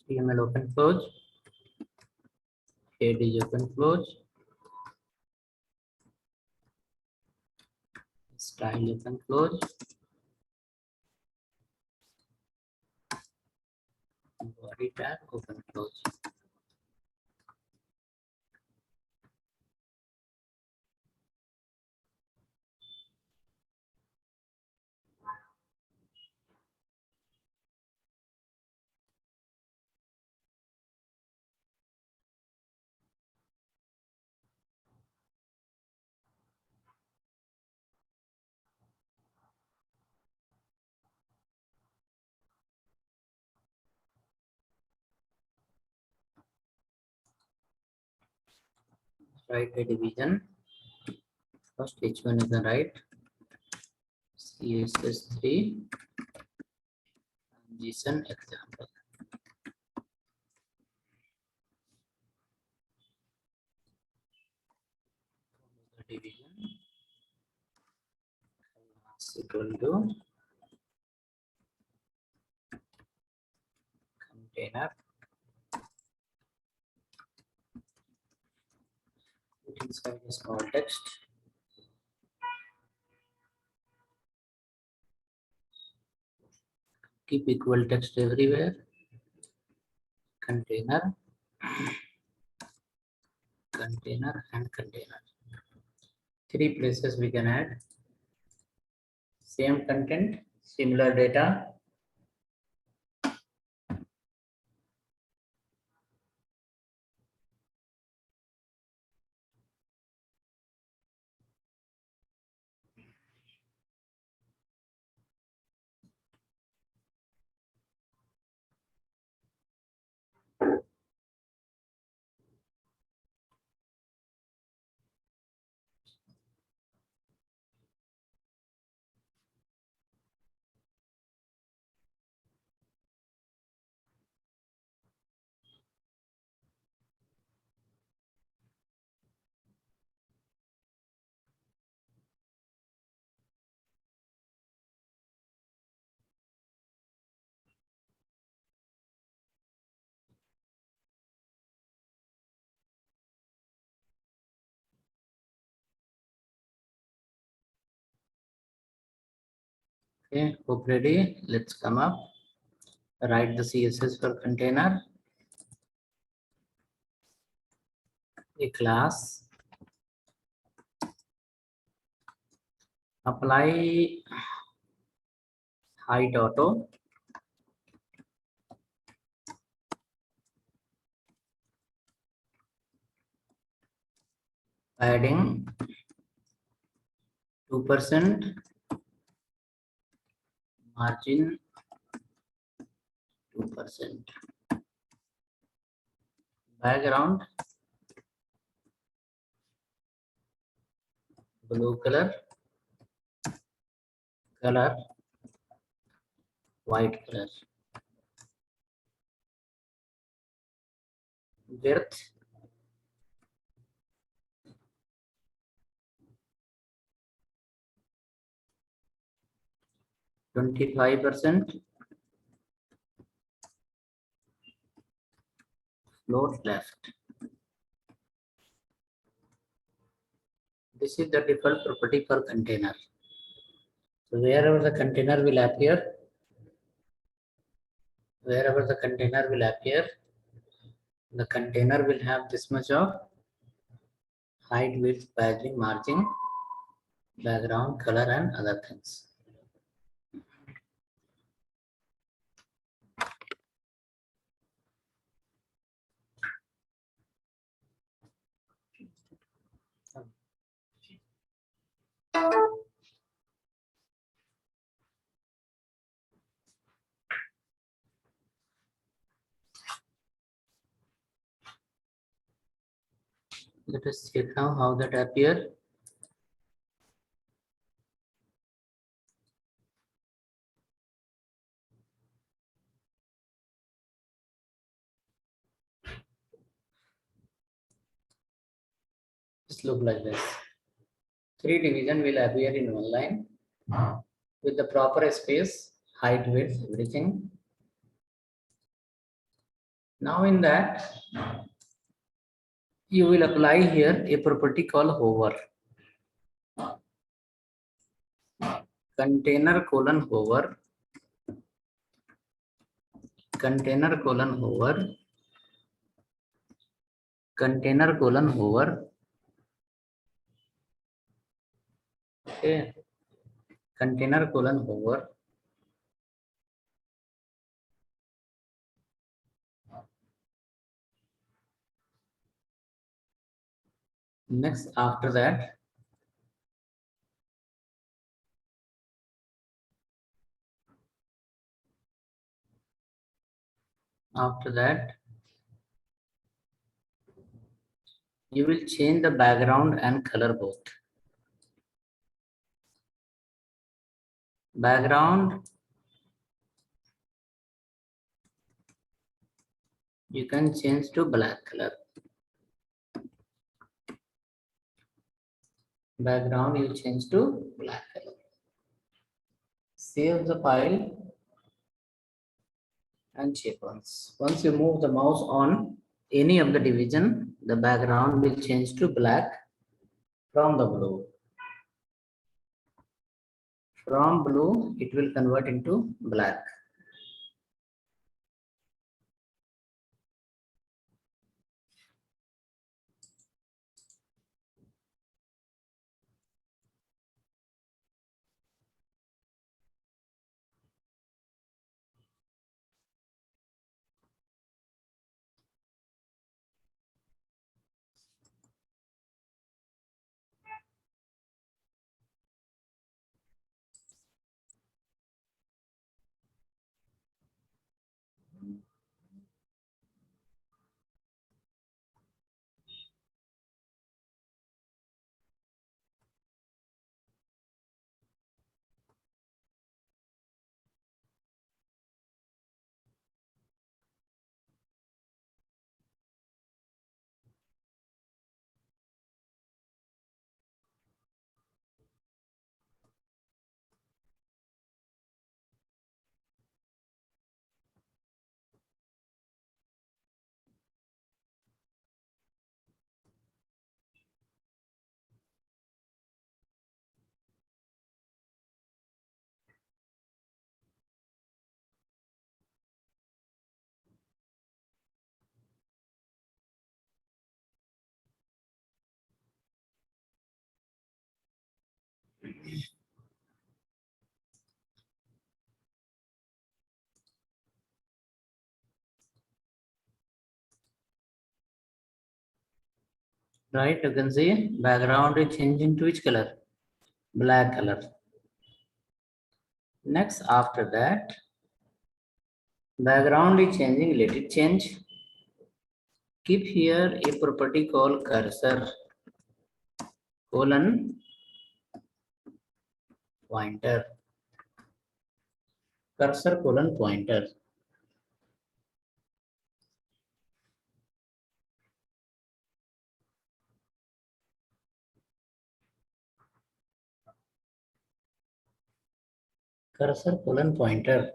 HTML open close, head is open close, style open close, body tag open close. Write a division. First, each one is the right. CSS3 JSON example. The division is equal to container. Put inside a small text. Keep equal text everywhere. Container, container, and container. 3 places we can add same content, similar data. Okay, hope ready. Let's come up. Write the CSS for container. A class. Apply height auto. Adding 2% margin, 2%. Background blue color, color white color. Width 25%. Float left. This is the default property for container. So wherever the container will appear, the container will have this much of height, width, padding, margin, background, color, and other things. Let us check now how that appear. Just look like this. 3 division will appear in one line with the proper space, height, width, everything. Now in that, you will apply here a property called hover. Container colon hover. Container colon hover. Container colon hover. Okay. Container colon hover. Next, after that, you will change the background and color both. Background, you can change to black color. Background, you change to black color. Save the file and check once. Once you move the mouse on any of the division, the background will change to black from the blue. From blue, it will convert into black. Right, you can see background is changing to which color? Black color. Next, after that, background is changing, let it change. Keep here a property called cursor colon pointer. Cursor colon pointer. Cursor colon pointer.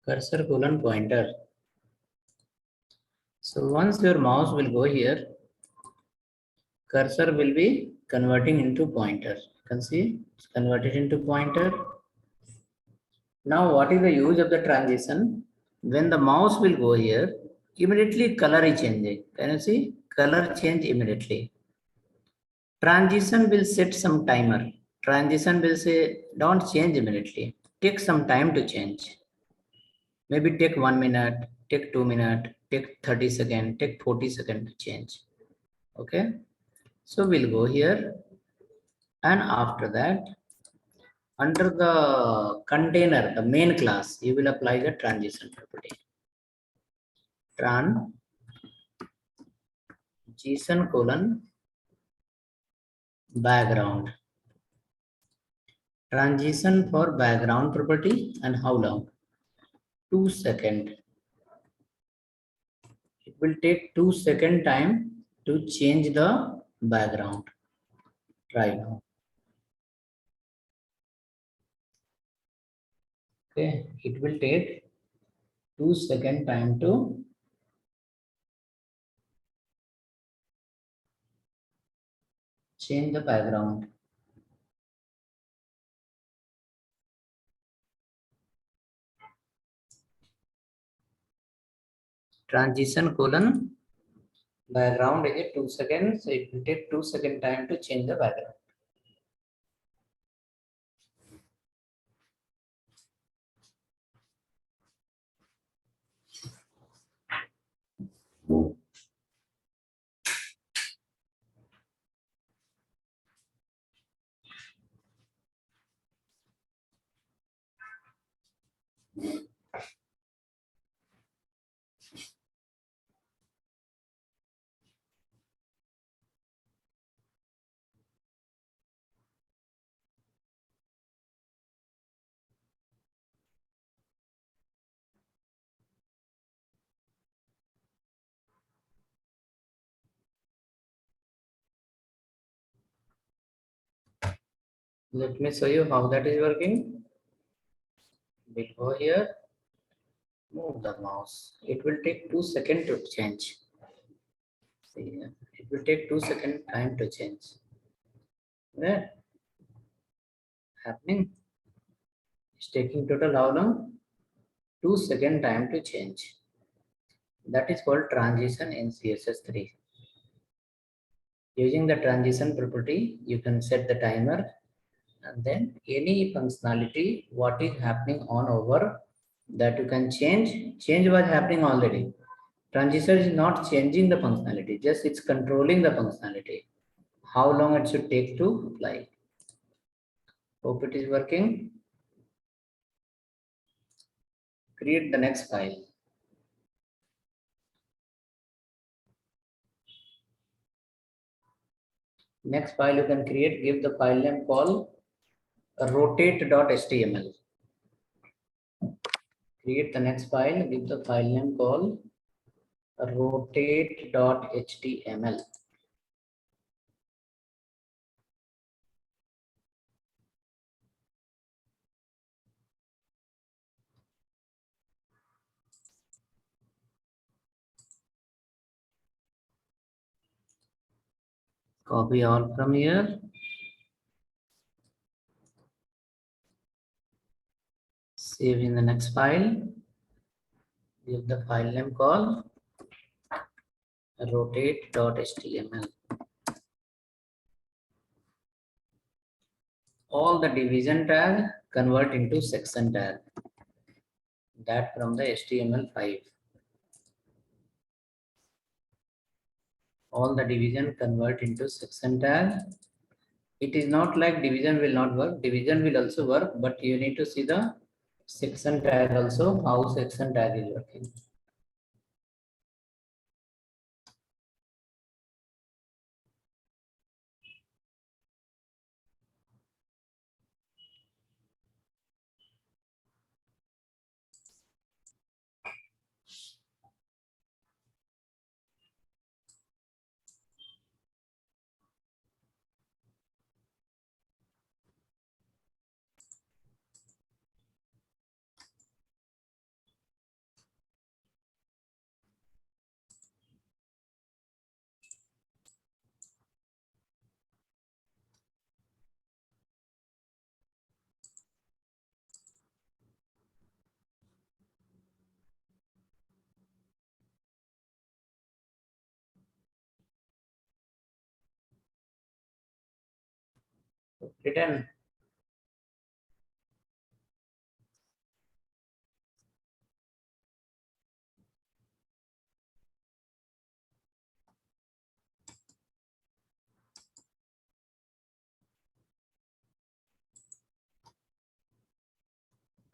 Cursor colon pointer. So once your mouse will go here, cursor will be converting into pointer. You can see it's converted into pointer. Now what is the use of the transition? When the mouse will go here, immediately color is changing. Can you see? Color change immediately. Transition will set some timer. Transition will say, don't change immediately. Take some time to change. Maybe take 1 minute, take 2 minutes, take 30 seconds, take 40 seconds to change. Okay. So we'll go here. And after that, under the container, the main class, you will apply the transition property. Transition colon background. Transition for background property, and how long? 2 seconds. It will take 2 second time to change the background. Try now. Okay, it will take 2 second time to change the background. Transition colon background is 2 seconds, so it will take 2 second time to change the background. Let me show you how that is working. We'll go here, move the mouse. It will take 2 seconds to change. See here, it will take 2 second time to change. Where? Happening. It's taking total how long? 2 second time to change. That is called transition in CSS3. Using the transition property, you can set the timer, and then any functionality, what is happening on over, that you can change. Change was happening already. Transition is not changing the functionality, just it's controlling the functionality. How long it should take to apply. Hope it is working. Create the next file. Next file you can create, give the file name call rotate.html. Create the next file, give the file name call rotate.html. Copy all from here. Save in the next file. Give the file name call rotate.html. All the division tag convert into section tag. That from the HTML5. All the division convert into section tag. It is not like division will not work. Division will also work, but you need to see the section tag also, how section tag is working. Written.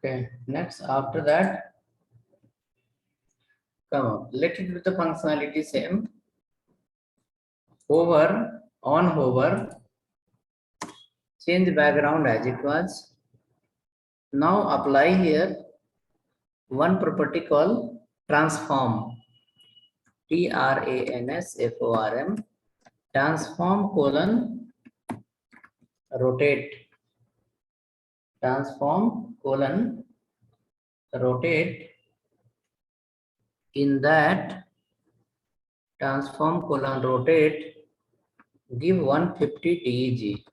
Okay, next after that, come on, let it with the functionality same. Hover, on hover, change the background as it was. Now apply here one property called transform. Transform, transform colon rotate, transform colon rotate. In that transform colon rotate, give 150 deg,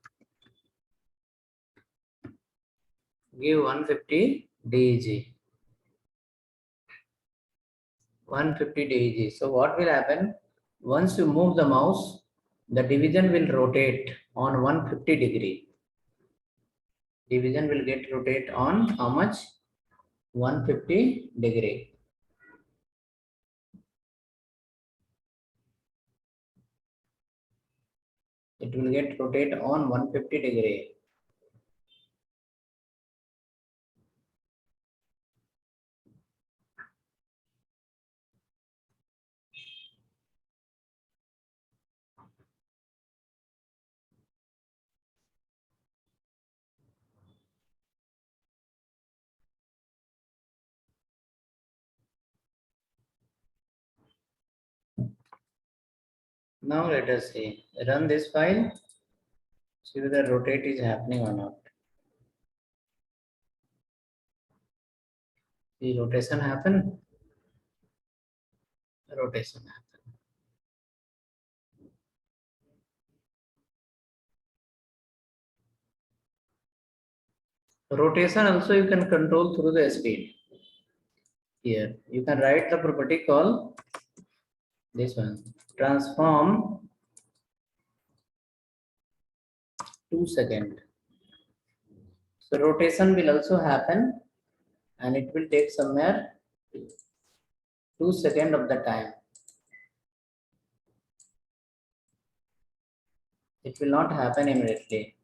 give 150 deg, 150 deg. So what will happen? Once you move the mouse, the division will rotate on 150 degree. Division will get rotate on how much? 150 degree. It will get rotate on 150 degree. Now let us see. Run this file. See whether rotate is happening or not. The rotation happen. Rotation happen. Rotation also you can control through the speed. Here you can write the property call this one. Transform 2 seconds. So rotation will also happen and it will take somewhere 2 seconds of the time. It will not happen immediately.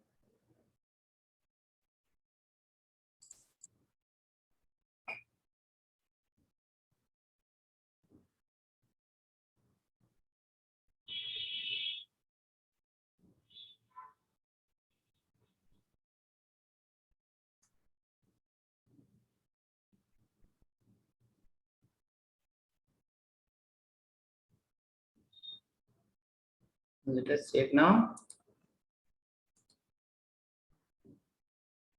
Let us check now.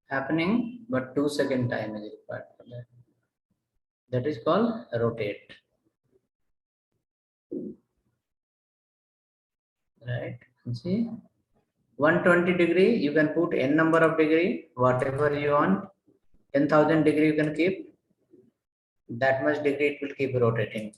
Happening, but 2 second time is required for that. That is called rotate. Right? See, 120 degree, you can put n number of degree, whatever you want. 10,000 degree you can keep. That much degree it will keep rotating.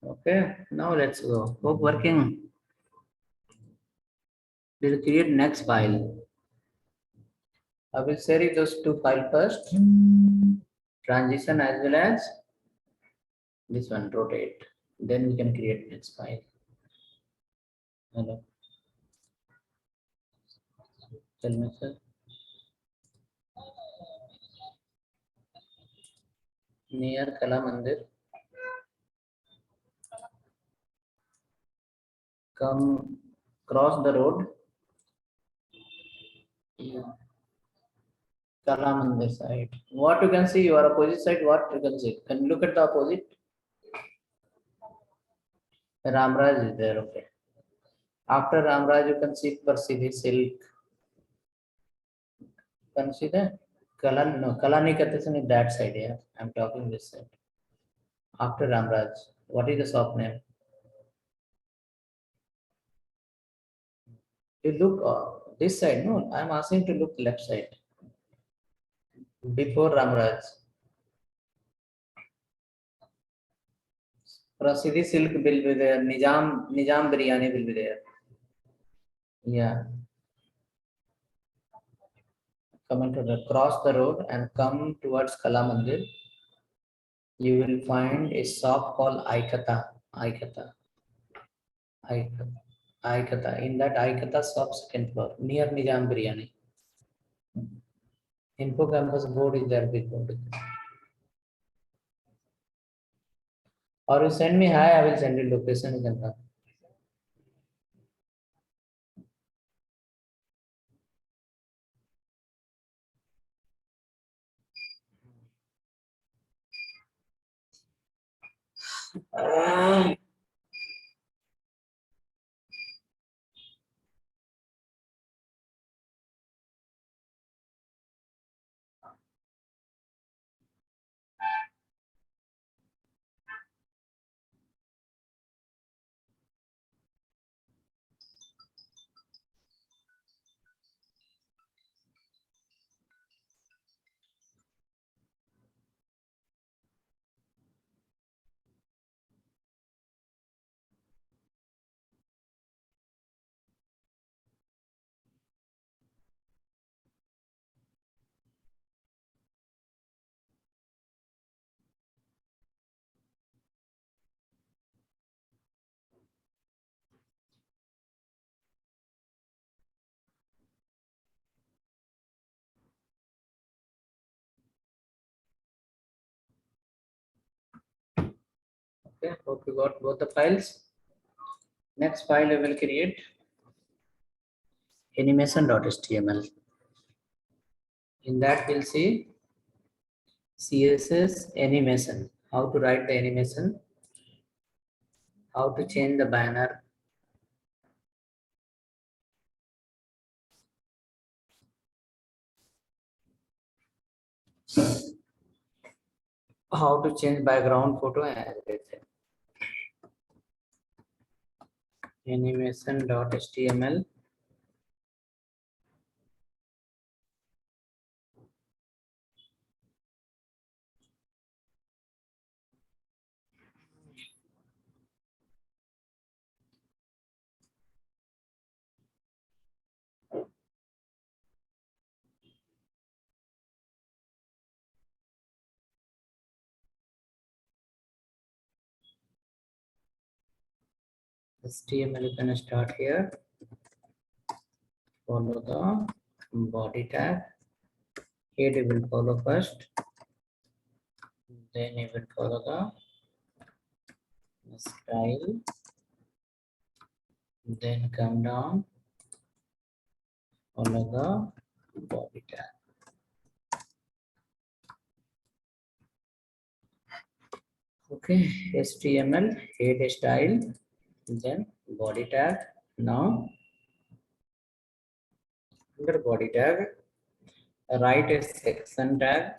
Okay, now let's go. Hope working. We'll create next file. I will share you those two files first. Transition as well as this one, rotate. Then we can create next file. Hello. Tell me, sir. Near Kala Mandir. Come cross the road. Yeah. Kala Mandir side. What you can see, your opposite side, what you can see? Can you look at the opposite? Ramraj is there, okay. After Ramraj, you can see Parsiddhi Silk. Can you see that? Kalan, no, Kalanikatasan is that side, yeah. I'm talking this side. After Ramraj, what is the shop name? You look, This side, no, I'm asking to look left side. Before Ramraj. Prasidi Silk will be there. Nizam Biryani will be there. Yeah. Coming to the cross the road and come towards Kala Mandir. You will find a shop called Aikata. Aikata. Aikata. Aikata. In that Aikata shop, second floor, near Nizam Biryani. Info campus board is there before. Or you send me hi, I will send you location. You can come. Okay, hope you got both the files. Next file we will create animation.html. In that we'll see CSS animation, how to write the animation, how to change the banner, how to change background photo and everything. Animation.html. HTML you can start here. Follow the body tag. Here you will follow first. Then you will follow the style. Then come down. Follow the body tag. Okay, HTML head style. Then body tag. Now under body tag, write a section tag.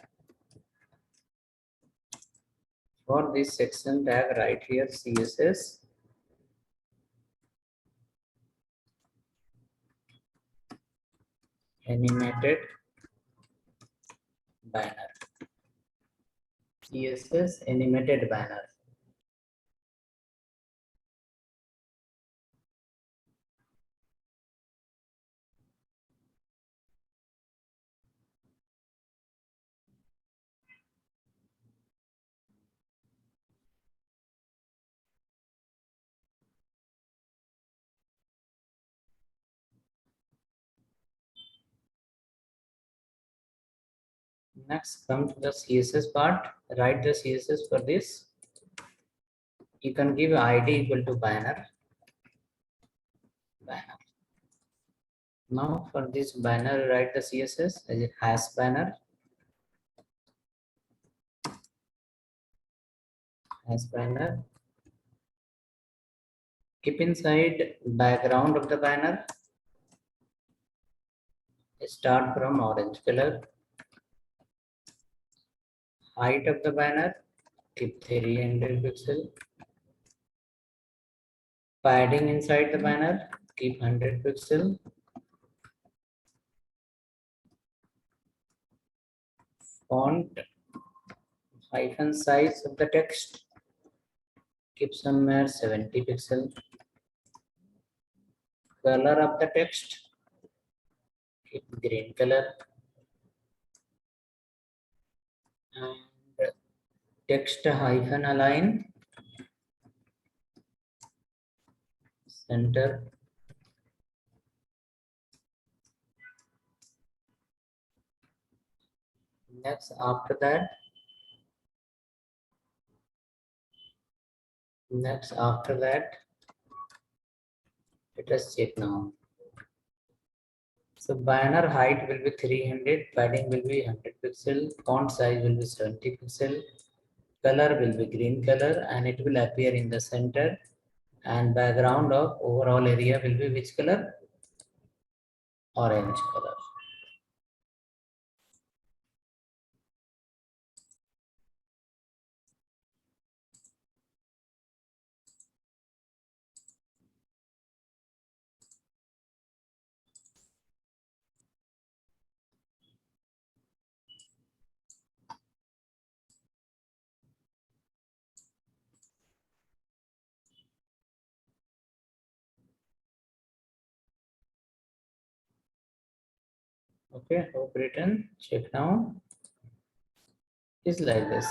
For this section tag, write here CSS animated banner. CSS animated banner. Next, come to the CSS part. Write the CSS for this. You can give ID equal to banner. Banner. Now for this banner, write the CSS as a hash banner. Hash banner. Keep inside background of the banner. Start from orange color. Height of the banner. Keep 300 pixel. Padding inside the banner. Keep 100 pixel. font hyphen size of the text, keep somewhere 70 pixel. Color of the text, keep green color. And text hyphen align, center. Next after that, let us check now. So banner height will be 300, padding will be 100 pixel, font size will be 70 pixel, color will be green color, and it will appear in the center, and background of overall area will be which color? Orange color. Okay, hope written. Check now. Is like this.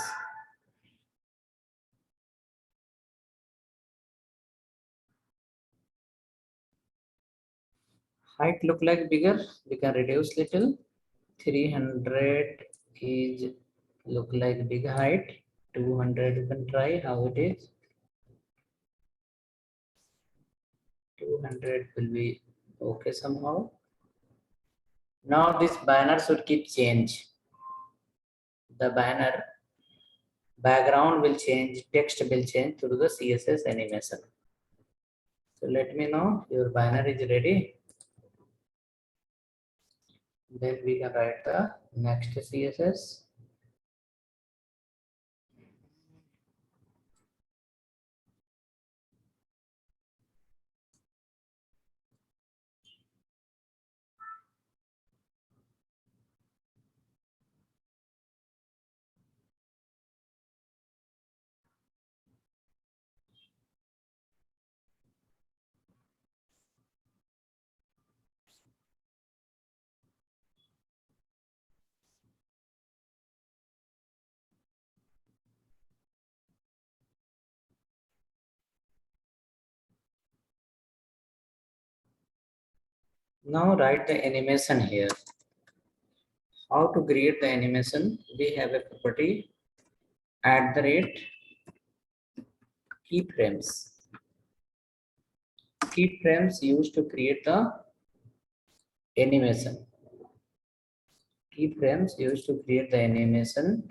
Height look like bigger. We can reduce little. 300 is look like big height. 200 you can try how it is. 200 will be okay somehow. Now this banner should keep change. The banner background will change, text will change through the CSS animation. So let me know your banner is ready. Then we can write the next CSS. Now write the animation here. How to create the animation? We have a property @ keyframes. Keyframes used to create the animation. Keyframes used to create the animation.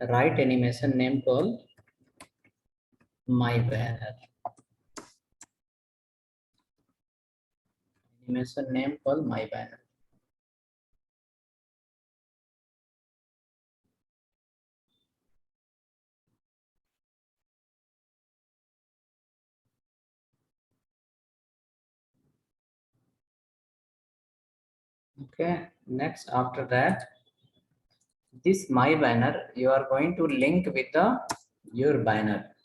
Write animation name called my banner. Animation name called my banner. Okay, next after that, this my banner you are going to link with the your banner.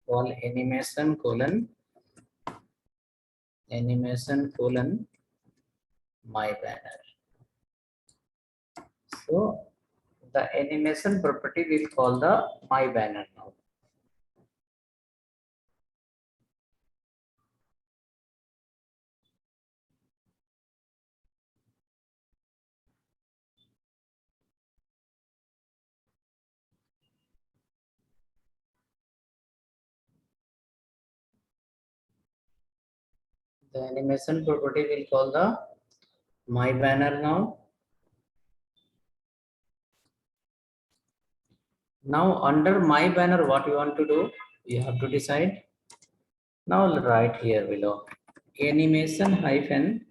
Call animation : my banner. So the animation property will call the my banner now. The animation property will call the my banner now. Now under my banner, what you want to do, you have to decide. Now I'll write here below animation hyphen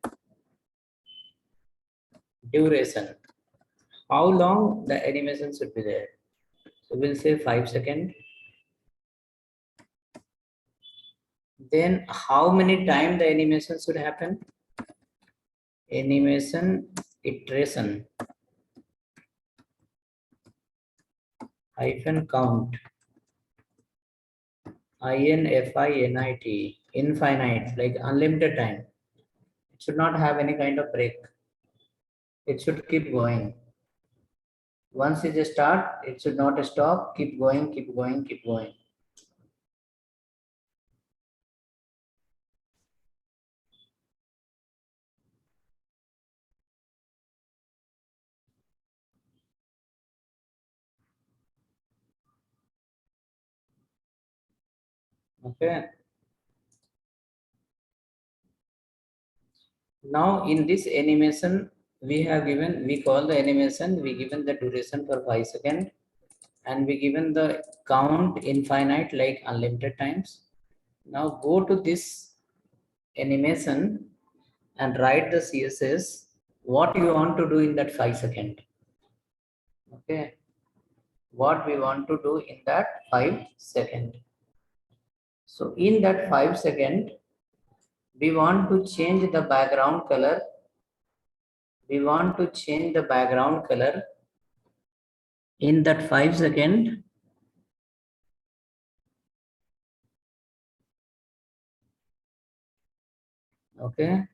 duration. How long the animation should be there? So we'll say 5 seconds. Then how many times the animation should happen? Animation iteration. hyphen count, infinite, infinite, like unlimited time. It should not have any kind of break. It should keep going. Once it start, it should not stop. Keep going, keep going, keep going. Okay. Now in this animation, we call the animation, we given the duration for 5 seconds, and we given the count infinite, like unlimited times. Now go to this animation and write the CSS, what you want to do in that 5 seconds. Okay. What we want to do in that 5 seconds. So in that 5 seconds, we want to change the background color. We want to change the background color in that 5 seconds. Okay.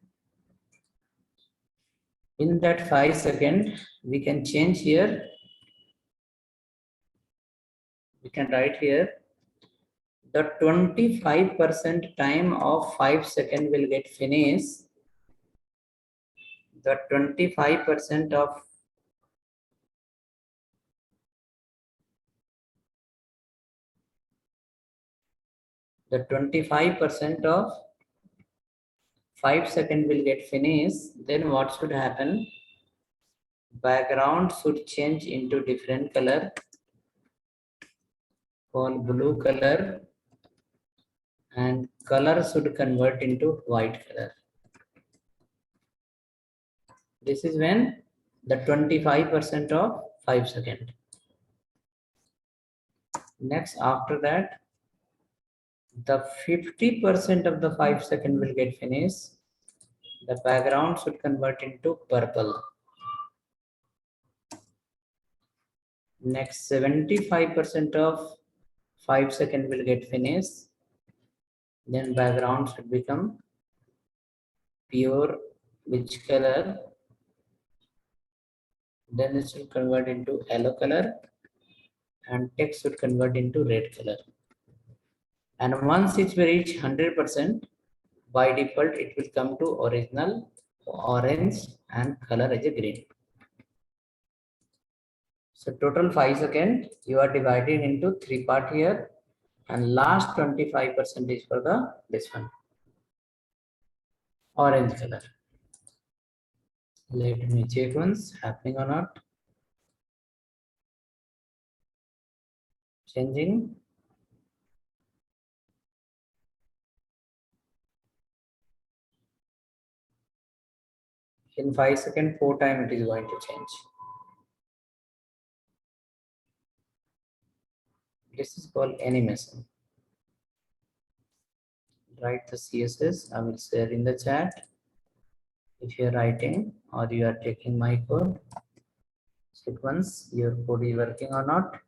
In that 5 seconds, we can change here. We can write here the 25% time of 5 seconds will get finished. The 25% of the 25% of 5 seconds will get finished. Then what should happen? Background should change into different color called blue color, and color should convert into white color. This is when the 25% of 5 seconds. Next, after that, the 50% of the 5 seconds will get finished. The background should convert into purple. Next, 75% of 5 seconds will get finished. Then background should become pure which color? Then it should convert into yellow color, and text should convert into red color. And once it will reach 100%, by default it will come to original orange and color as a green. So total 5 seconds you are divided into 3 part here, and last 25% is for the this one orange color. Let me check once happening or not. Changing. In 5 seconds, 4 times it is going to change. This is called animation. Write the CSS. I will share in the chat. If you are writing or you are taking my code, check once your code is working or not.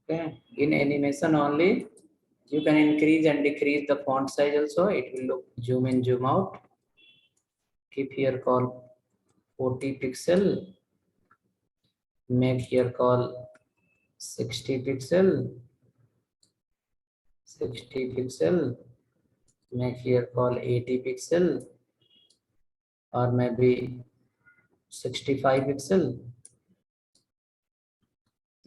Okay. In animation only, you can increase and decrease the font size also. It will look zoom in, zoom out. Keep here call 40 pixel. Make here call 60 pixel. 60 pixel. Make here call 80 pixel, or maybe 65 pixel.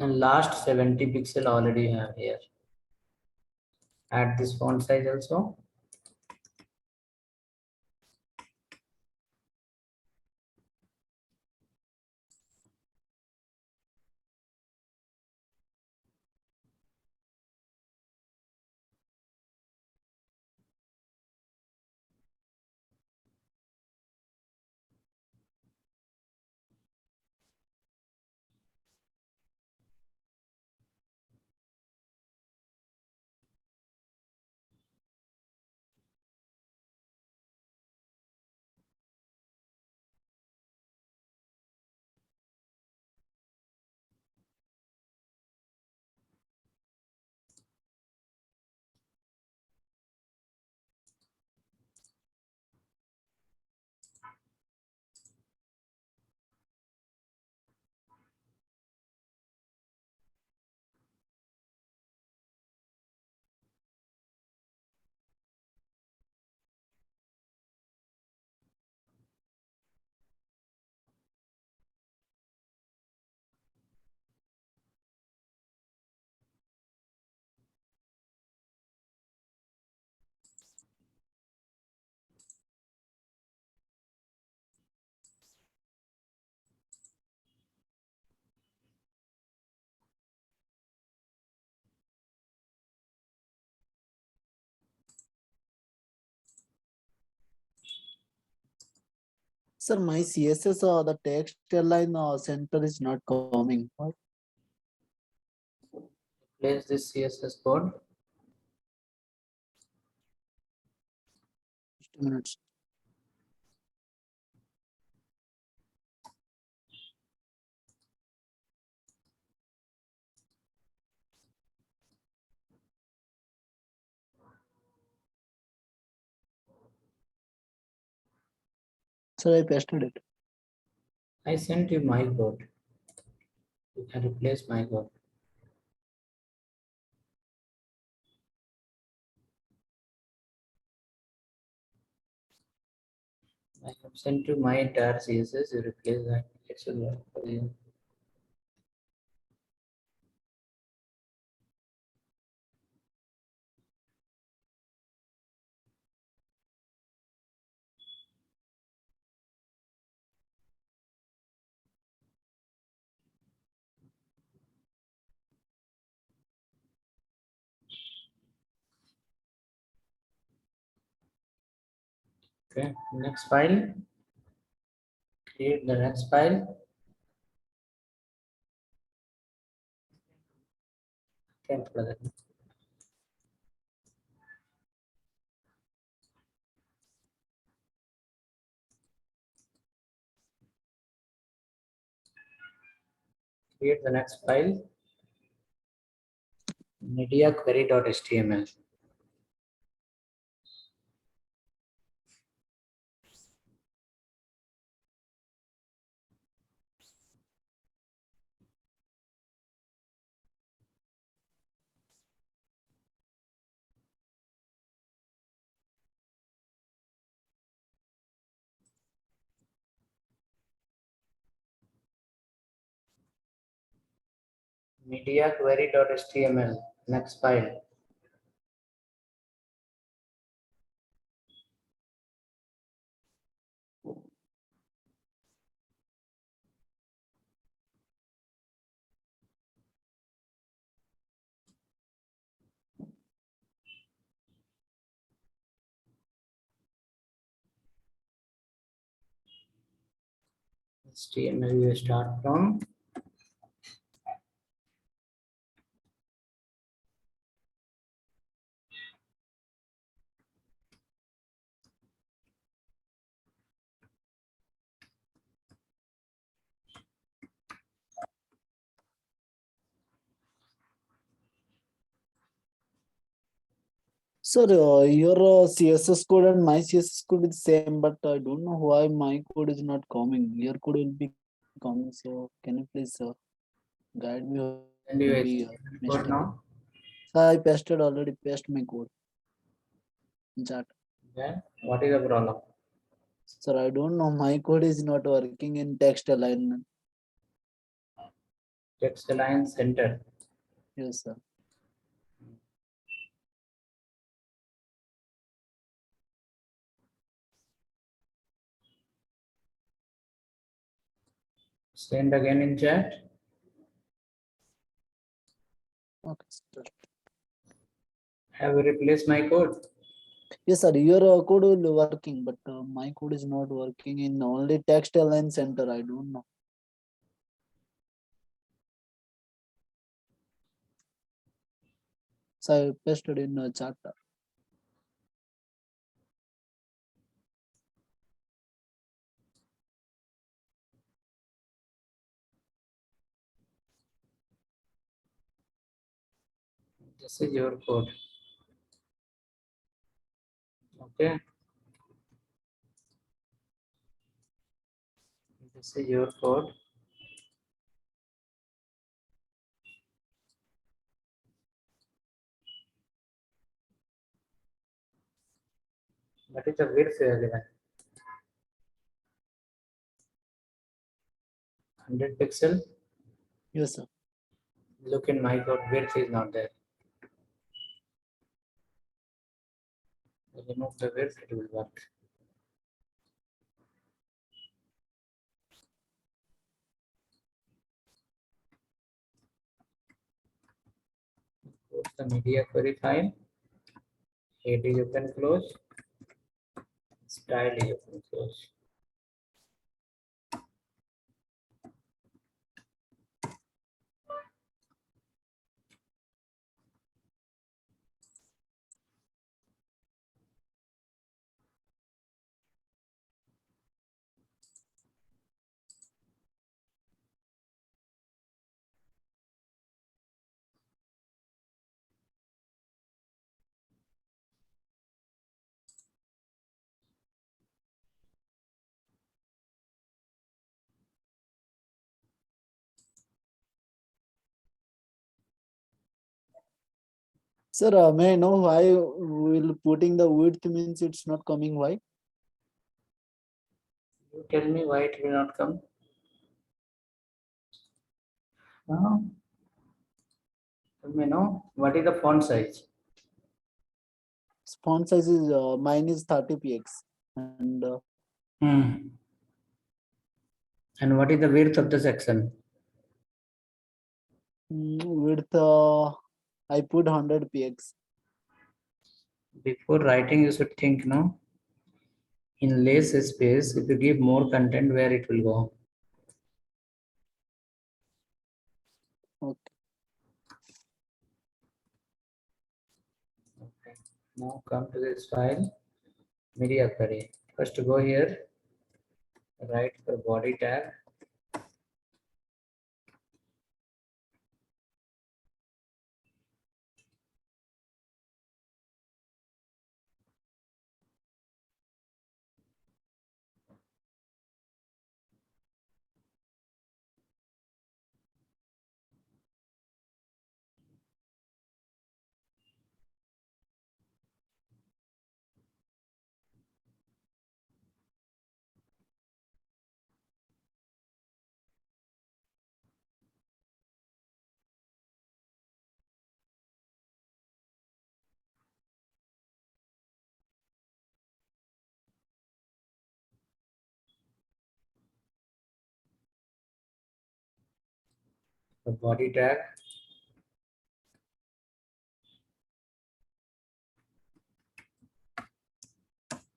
And last 70 pixel already have here. Add this font size also. Sir, my CSS the text align center is not coming. Why? Place this CSS code. Just a minute. Sir, I pasted it. I sent you my code. You can replace my code. I have sent you my entire CSS. You replace that. It should work for you. Okay, next file. Create the next file. Okay, brother. Create the next file. Media query.html. Media query.html. Next file. HTML you start from. Sir, your CSS code and my CSS code is same, but I don't know why my code is not coming. Your code will be coming. So can you please guide me or And be you HTML code mistake? now. So I pasted already. Paste my code in chat. Then what is the problem? Sir, I don't know. My code is not working in text alignment. Text align center. Yes, sir. Send again in chat. Okay, sir. Have you replaced my code? Yes, sir. Your code will working, but my code is not working in only text align center. I don't know. So I pasted in chat. This is your code. Okay. This is your code. What is the width here given? 100 pixel. Yes, sir. Look in my code, width is not there. Remove the width, it will work. Close the media query file. Head is open close. Style is open close. Sir, may I know why will putting the width means it's not coming? Why? You tell me why it will not come. Now, let me know what is the font size. Font size is mine is 30 px and And what is the width of the section? width I put 100 px. Before writing, you should think, no? In less space, if you give more content, where it will go? Okay. Okay. Now come to this file, media query. First go here, write the body tag. The body tag.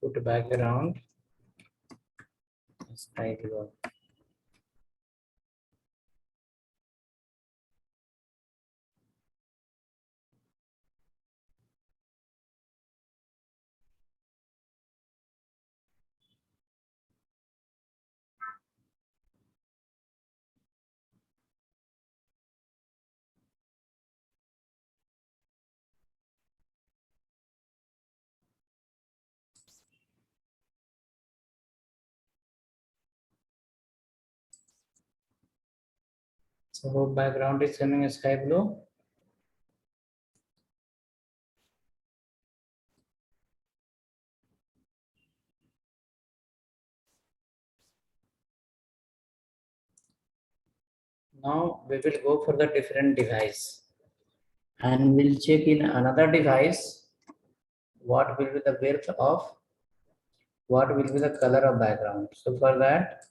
Put background. Sky blue. So background is coming sky blue. Now we will go for the different device and we'll check in another device what will be the width of, what will be the color of background. So for that,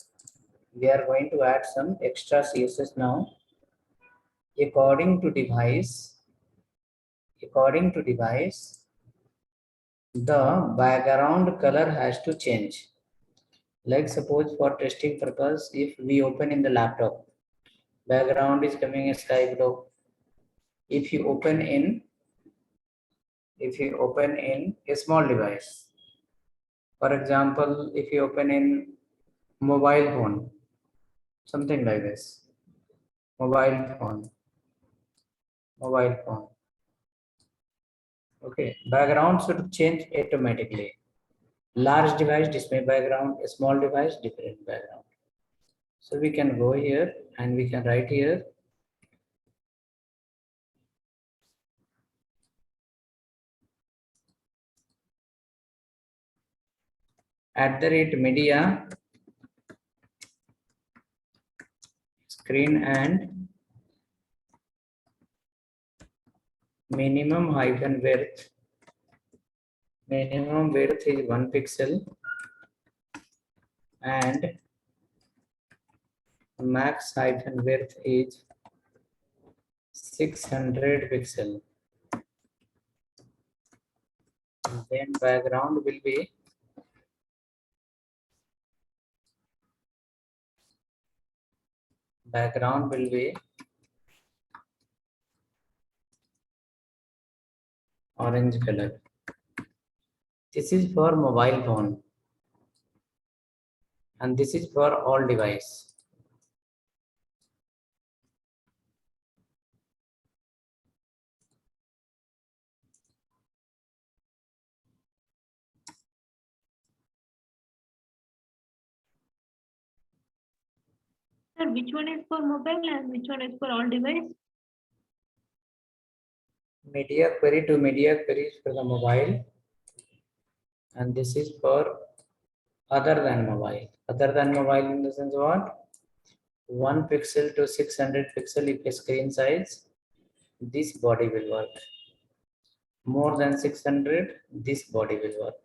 we are going to add some extra CSS now. According to device, the background color has to change. Like suppose for testing purpose, if we open in the laptop, background is coming sky blue. If you open in a small device, for example, if you open in mobile phone, something like this, mobile phone, okay, background should change automatically. Large device display background, a small device different background. So we can go here and we can write here @media screen and minimum hyphen width. Minimum width is 1 pixel and max hyphen width is 600 pixel. Then background will be orange color. This is for mobile phone and this is for all device. Sir, which one is for mobile and which one is for all device? media query to media queries for the mobile, and this is for other than mobile. Other than mobile in the sense what? 1 pixel to 600 pixel if a screen size, this body will work. More than 600, this body will work.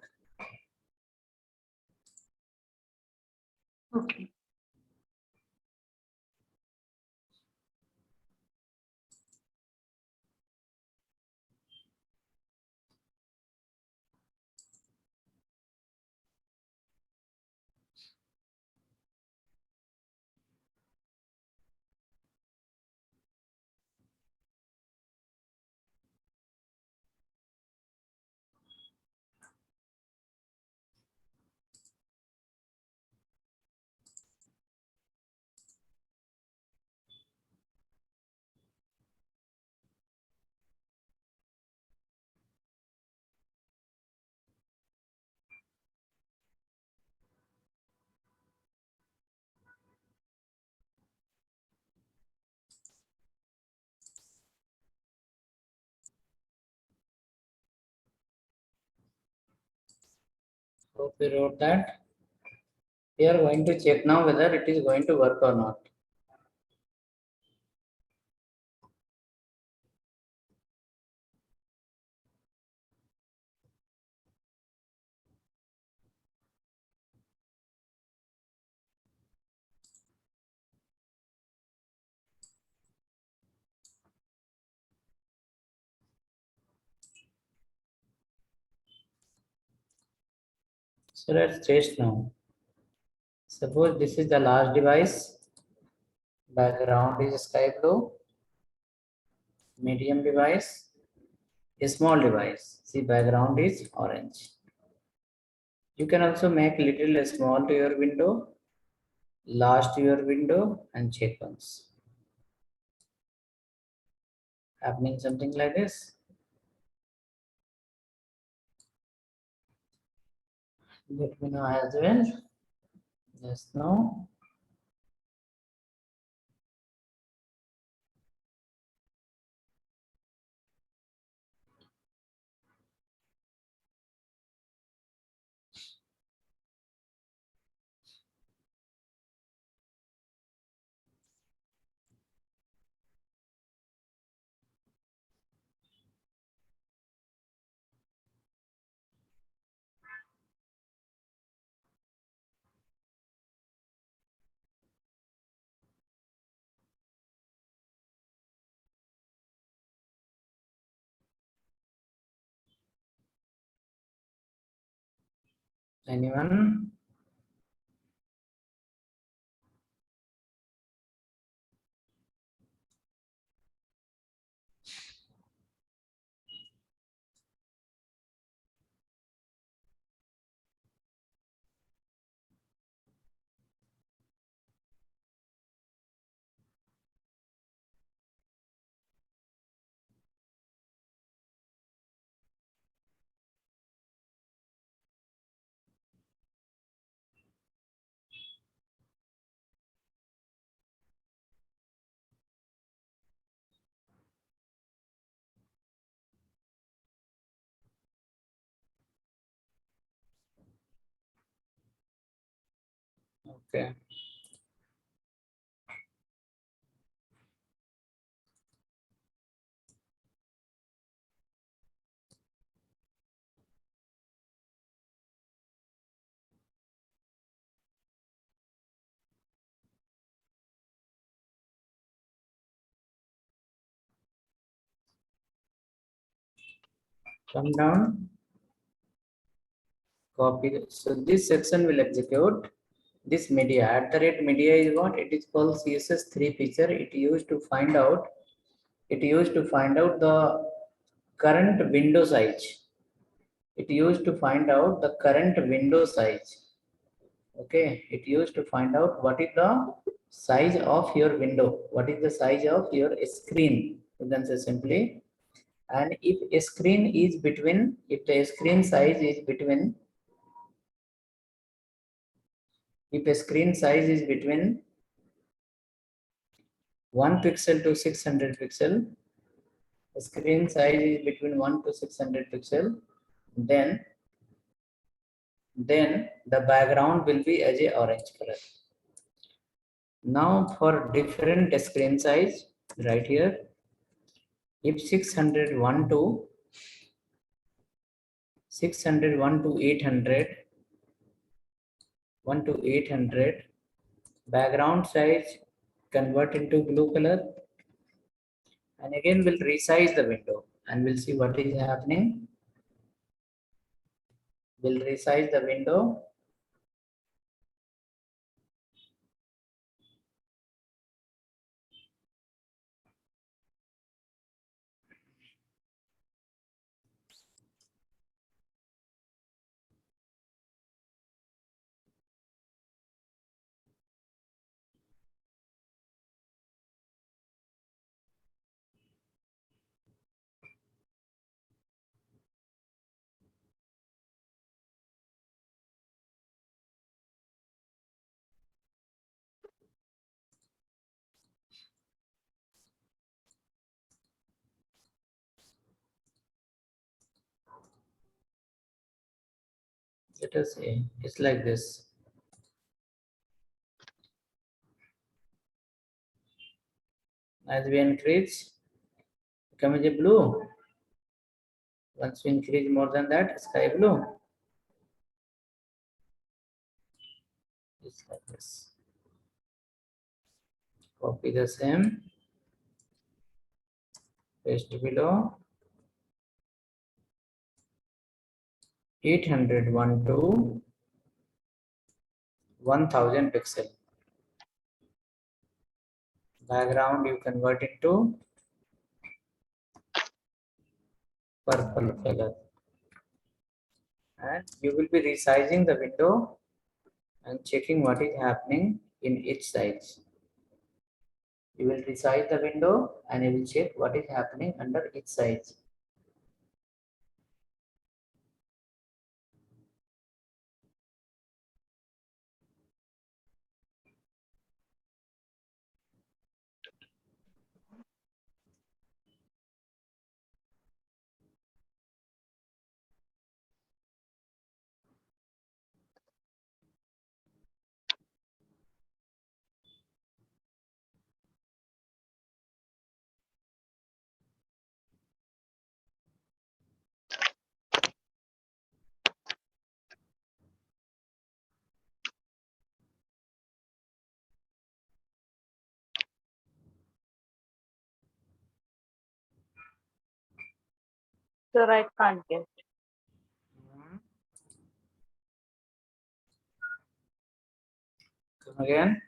Okay. Hope you wrote that. We are going to check now whether it is going to work or not. So let's test now. Suppose this is the last device. Background is sky blue. Medium device. A small device. See, background is orange. You can also make little small to your window, large to your window, and check once. Happening something like this. Let me know as well. Yes, no. Anyone? Okay. Come down. Copy. So this section will execute this media. At the rate media is what? It is called CSS3 feature. It used to find out. It used to find out the current window size. It used to find out the current window size. Okay. It used to find out what is the size of your window. What is the size of your screen? You can say simply. And if a screen is between, if the screen size is between, if a screen size is between 1 pixel to 600 pixel, screen size is between 1 to 600 pixel, then the background will be as a orange color. Now for different screen size, right here, if 601 to 800, 1 to 800, background size convert into blue color, and again we'll resize the window and we'll see what is happening. We'll resize the window. Let us see, it's like this. As we increase, become a blue. Once we increase more than that, sky blue. It's like this. Copy the same, paste below. 801 to 1000 pixel. Background you convert it to purple color. And you will be resizing the window and checking what is happening in each size. You will resize the window and you will check what is happening under each size. Sir, I can't get. Come again.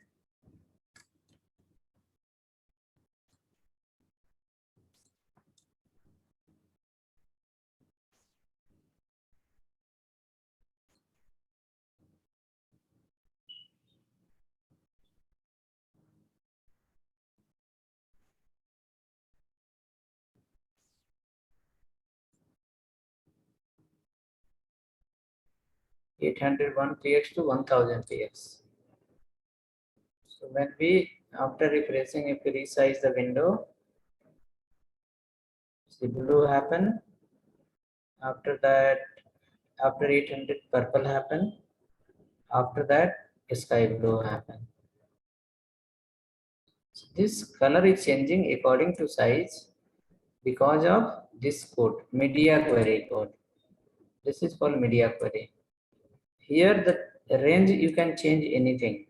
801 px to 1000 px. So when we, after refreshing, if we resize the window, see blue happen. After that, after 800 purple happen. After that, sky blue happen. So this color is changing according to size because of this code, media query code. This is called media query. Here the range you can change anything.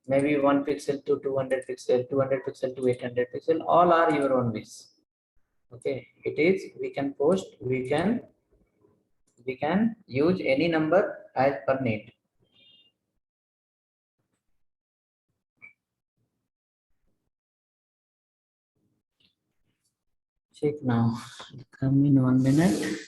Maybe 1 pixel to 200 pixel, 200 pixel to 800 pixel, all are your own wish. Okay, it is, we can post, we can use any number as per need. Check now. Come in 1 minute.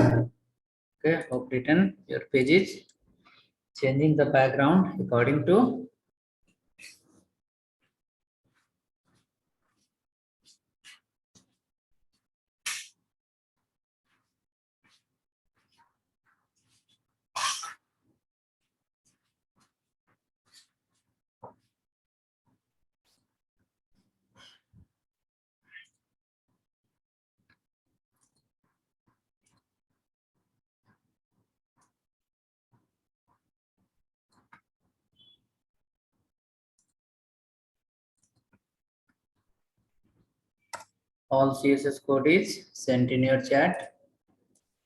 Okay, hope written your pages. Changing the background according to all CSS code is sent in your chat.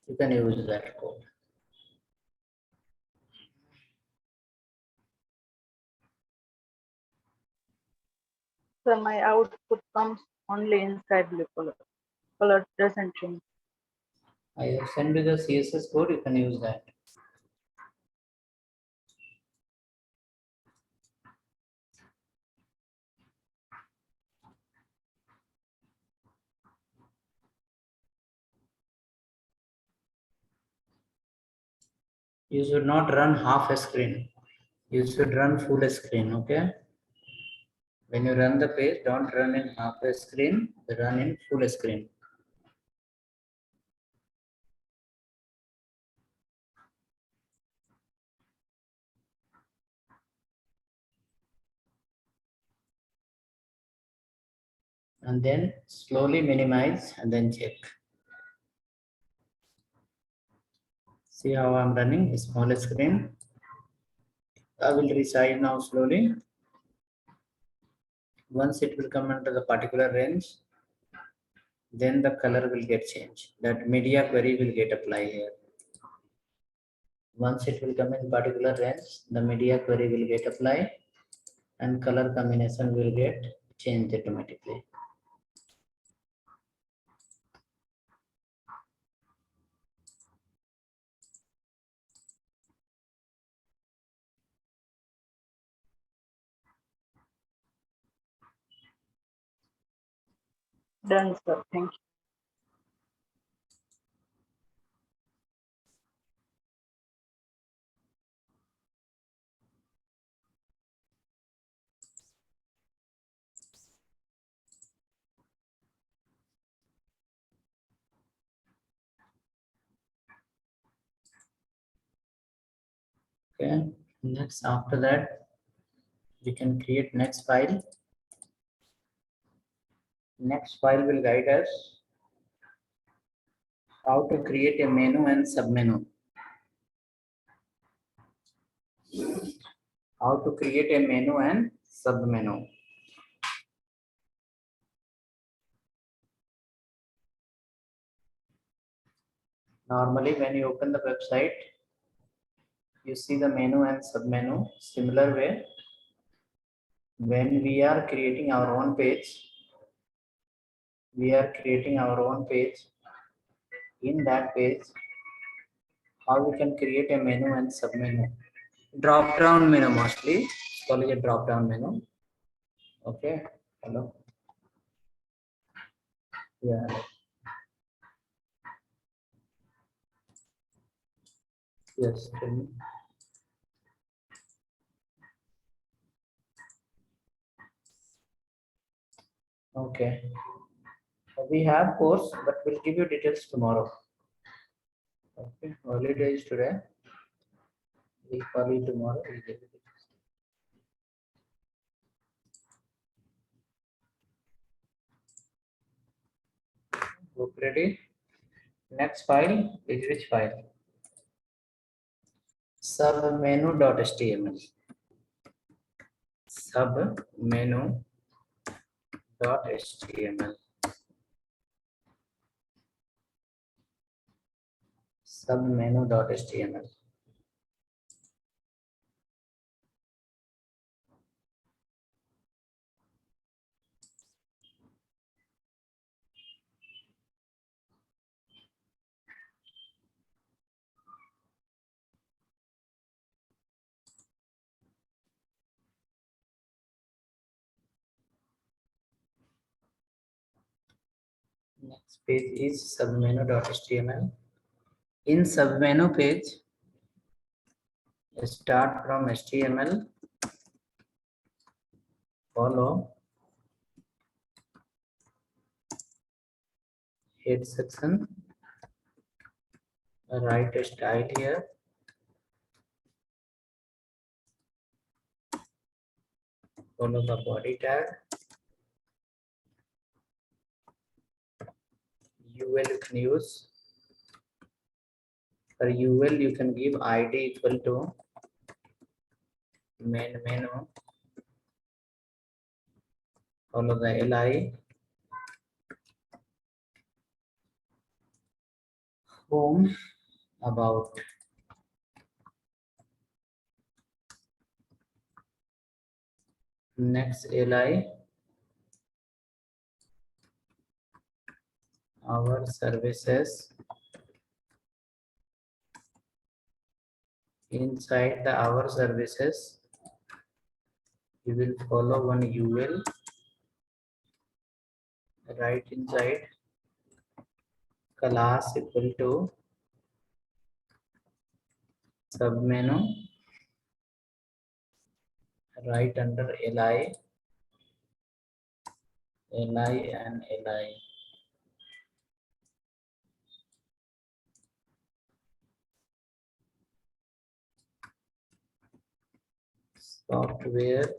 You can use that code. So my output comes only inside blue color. Color doesn't change. I have sent you the CSS code. You can use that. You should not run half a screen. You should run full screen. Okay. When you run the page, don't run in half a screen. Run in full screen. And then slowly minimize and then check. See how I'm running a small screen. I will resize now slowly. Once it will come into the particular range, then the color will get changed. That media query will get applied here. Once it will come in particular range, the media query will get applied and color combination will get changed automatically. Done, sir. Thank you. Okay. Next, after that, we can create next file. Next file will guide us how to create a menu and submenu. How to create a menu and submenu. Normally, when you open the website, you see the menu and submenu. Similar way, when we are creating our own page, in that page, how we can create a menu and submenu. Drop down menu mostly. Call it a drop down menu. Okay. Hello. Yeah. Yes. Tell me. Okay. We have course, but we'll give you details tomorrow. Okay. Holiday is today. We'll call you tomorrow. We'll give you details. Book ready. Next file is which file? Submenu.html. Submenu.html. Submenu.html. Next page is submenu.html. In submenu page, start from HTML, follow head section, write a style here, follow the body tag, UL you can use. For UL you can give ID equal to main menu, follow the LI, home, about. Next LI, our services. Inside the our services, you will follow one UL, right inside class equal to submenu, right under LI, LI and LI. Software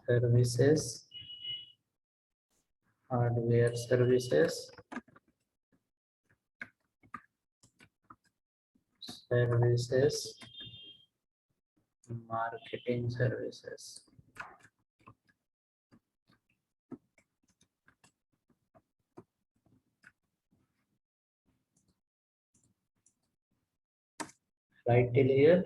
services, hardware services, services, marketing services. Right till here.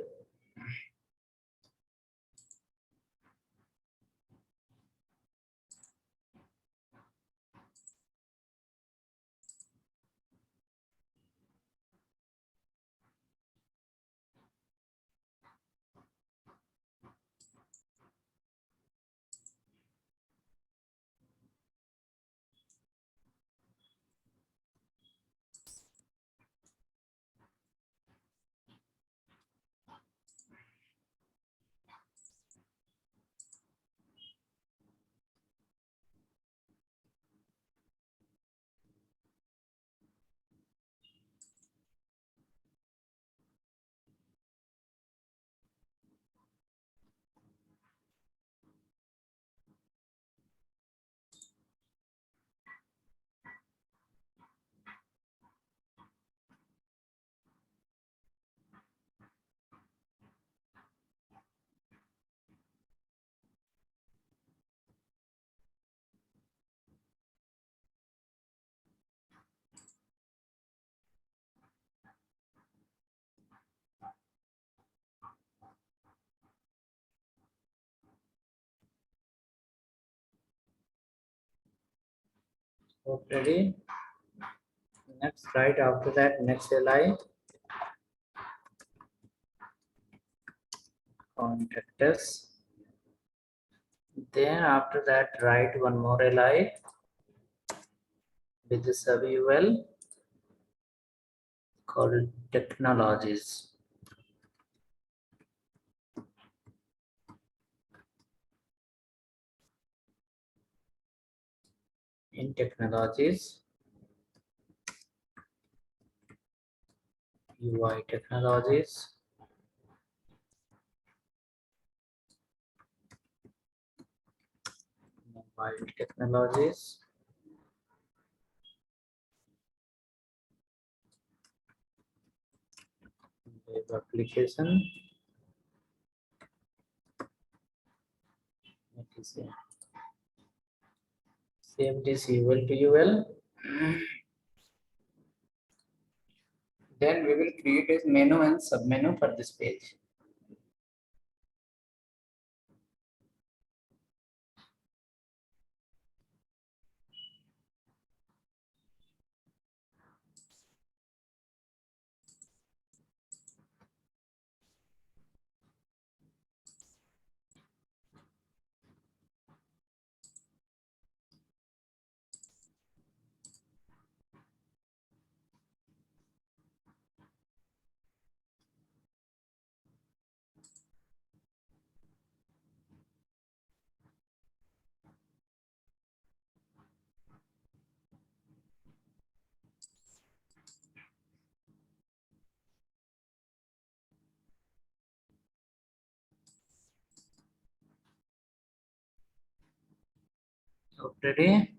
Ready? Next, right after that, next LI, contact us. Then after that, write one more LI with the sub UL called technologies. In technologies, UI technologies, mobile technologies, web application, save this UL to UL. Then we will create a menu and submenu for this page. Ready?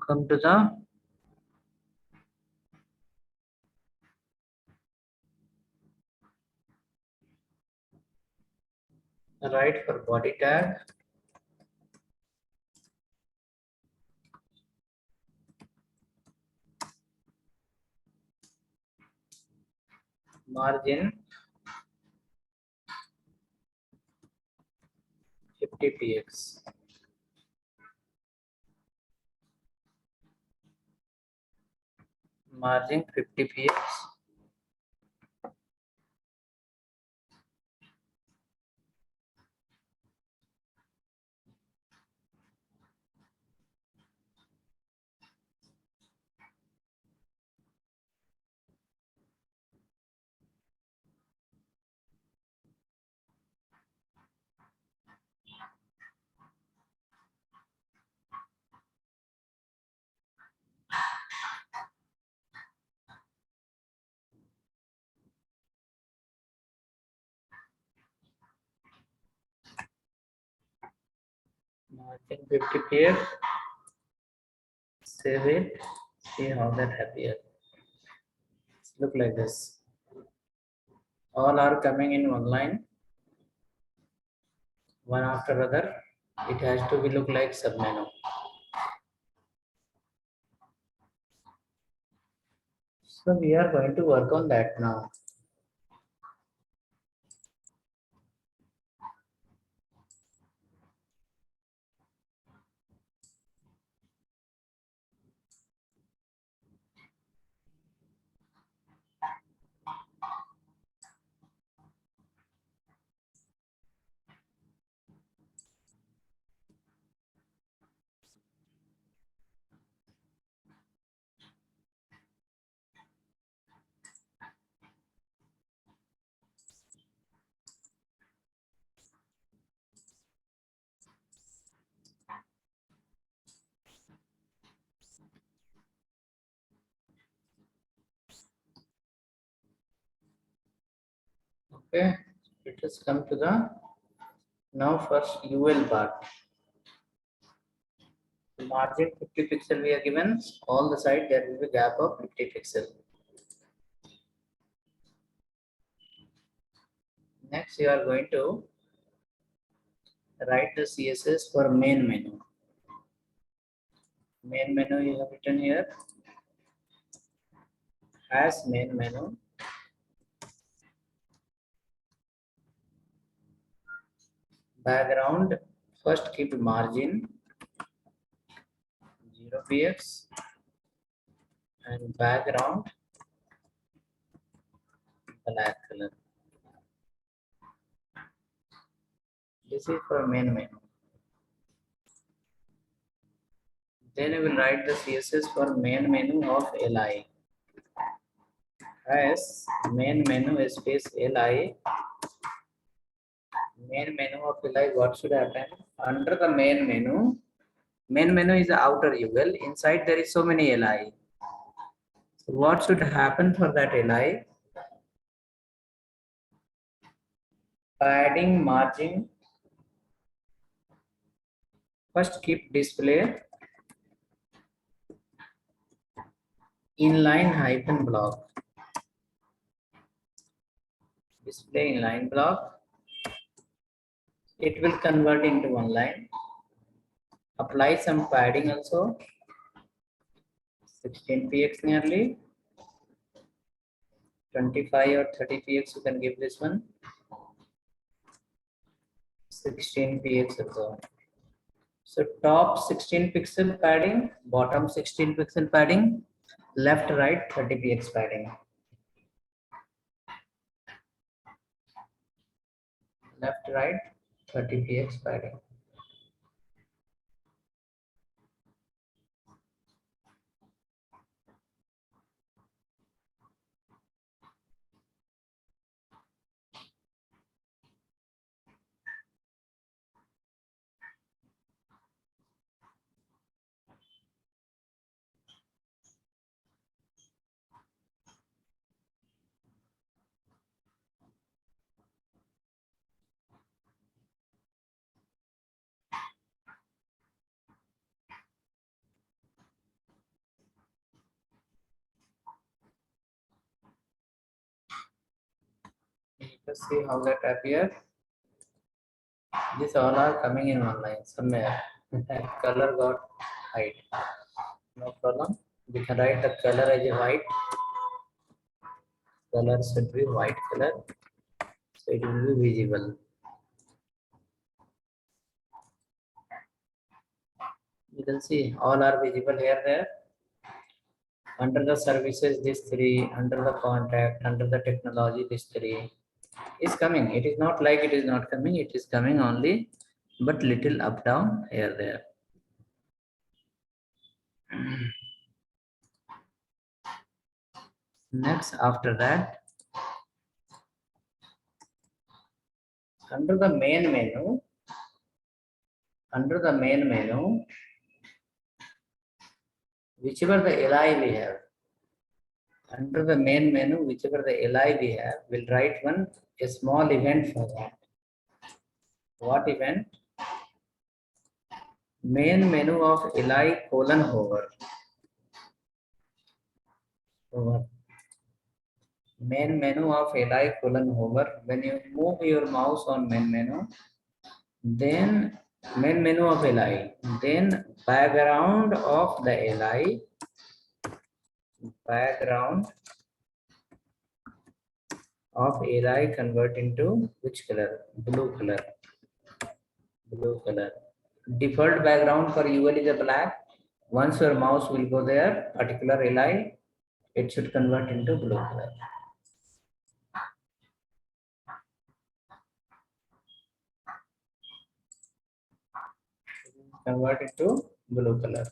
Come to the right for body tag. Margin 50 px. Margin 50 px. Margin 50 px. Save it. See how that appears. Look like this. All are coming in one line, one after other. It has to be look like submenu. So we are going to work on that now. Okay, let us come to the now first UL part. Margin 50 pixel we are given. All the side there will be gap of 50 pixel. Next you are going to write the CSS for main menu. Main menu you have written here as main menu. Background first keep margin 0 px and background black color. This is for main menu. Then I will write the CSS for main menu of LI as main menu space LI. Main menu of LI, what should happen? Under the main menu is the outer UL. Inside there is so many LI. So what should happen for that LI? Padding margin. First keep display inline hyphen block. Display inline block. It will convert into one line. Apply some padding also. 16 px nearly. 25 or 30 px you can give this one. 16 px also. So top 16 pixel padding, bottom 16 pixel padding, left right 30 px padding. Left right 30 px padding. Let's see how that appear. These all are coming in one line somewhere. Color got hide. No problem. We can write the color as a white. Color should be white color, so it will be visible. You can see all are visible here, there. Under the services, this three. Under the contact, under the technology, this three is coming. It is not like it is not coming. It is coming only, but little up down here, there. Next, after that, under the main menu, whichever the li we have, under the main menu, whichever the li we have, we'll write a small event for that. What event? Main menu of li colon hover. Main menu of li colon hover. When you move your mouse on main menu, then main menu of li, then background of the li, background of li convert into which color? Blue color. Blue color. Default background for UL is a black. Once your mouse will go there, particular li, it should convert into blue color. Convert it to blue color.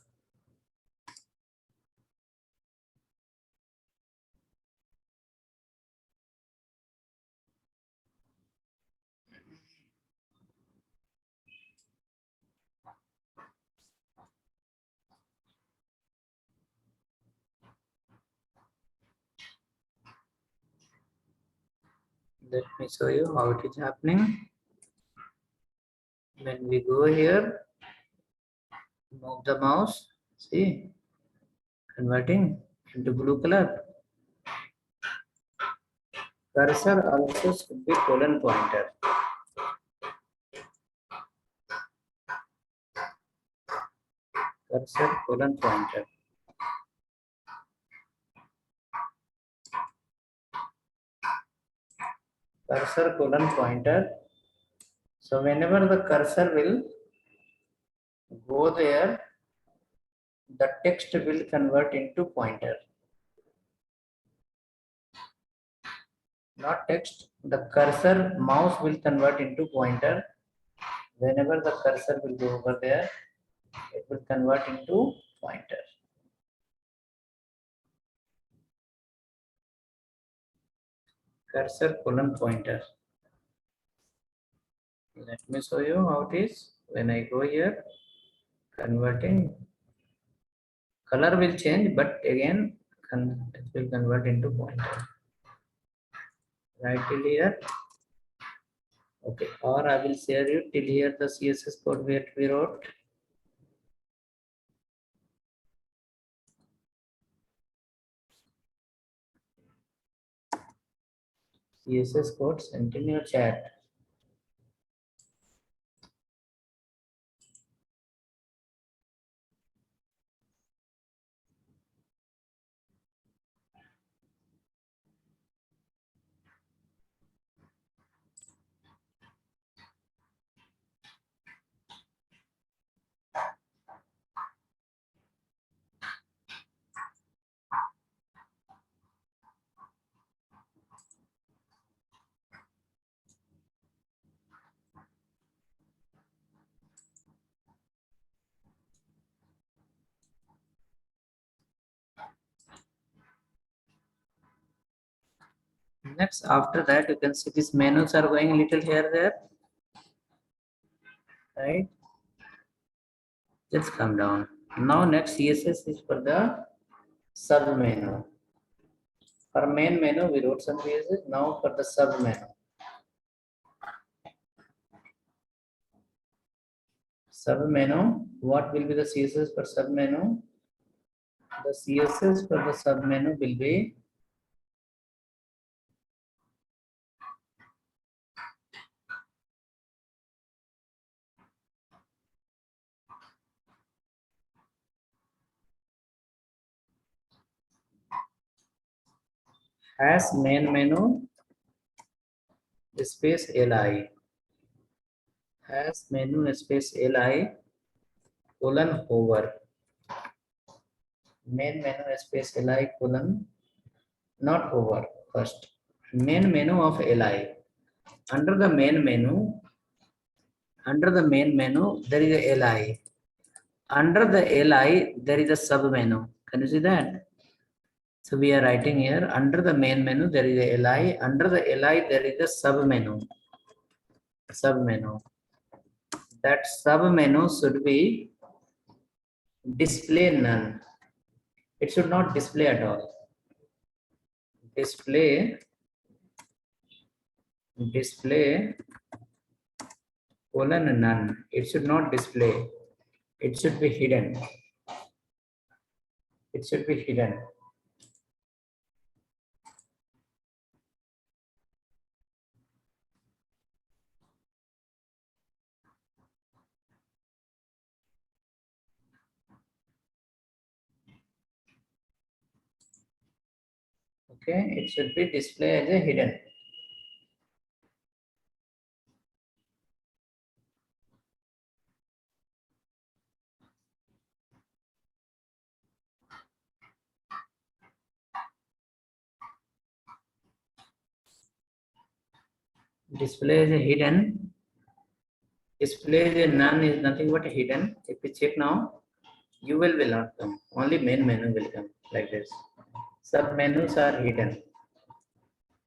Let me show you how it is happening. When we go here, move the mouse, see, converting into blue color. Cursor also should be colon pointer. Cursor colon pointer. Cursor colon pointer. So whenever the cursor will go there, the text will convert into pointer. Not text, the cursor mouse will convert into pointer. Whenever the cursor will go over there, it will convert into pointer. Cursor colon pointer. Let me show you how it is. When I go here, converting, color will change, but again it will convert into pointer. Right till here. Okay, or I will share you till here the CSS code where we wrote. CSS code sent in your chat. Next, after that, you can see these menus are going little here, there. Right? Just come down. Now, next CSS is for the sub menu. For main menu, we wrote some CSS. Now, for the sub menu. Sub menu, what will be the CSS for sub menu? The CSS for the sub menu will be has main menu space li, has menu space li colon hover, main menu space li colon, not hover first, main menu of li. Under the main menu, there is a li. Under the li there is a sub menu. Can you see that? So we are writing here, under the main menu there is a li, under the li there is a sub menu. That sub menu should be display none. It should not display at all. Display colon none. It should not display. It should be hidden. It should be hidden. Okay, it should be displayed as a hidden. Display as a hidden. Display as a none is nothing but hidden. If you check now, you will not come. Only main menu will come like this. Sub menus are hidden.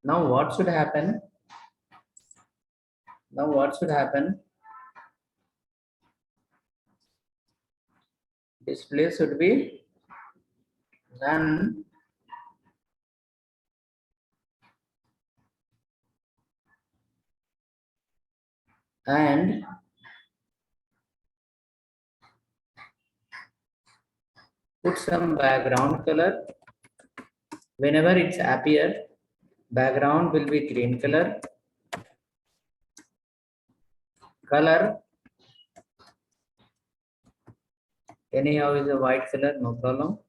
Now what should happen? Display should be none and put some background color. Whenever it's appear, background will be green color. Color anyhow is a white color, no problem.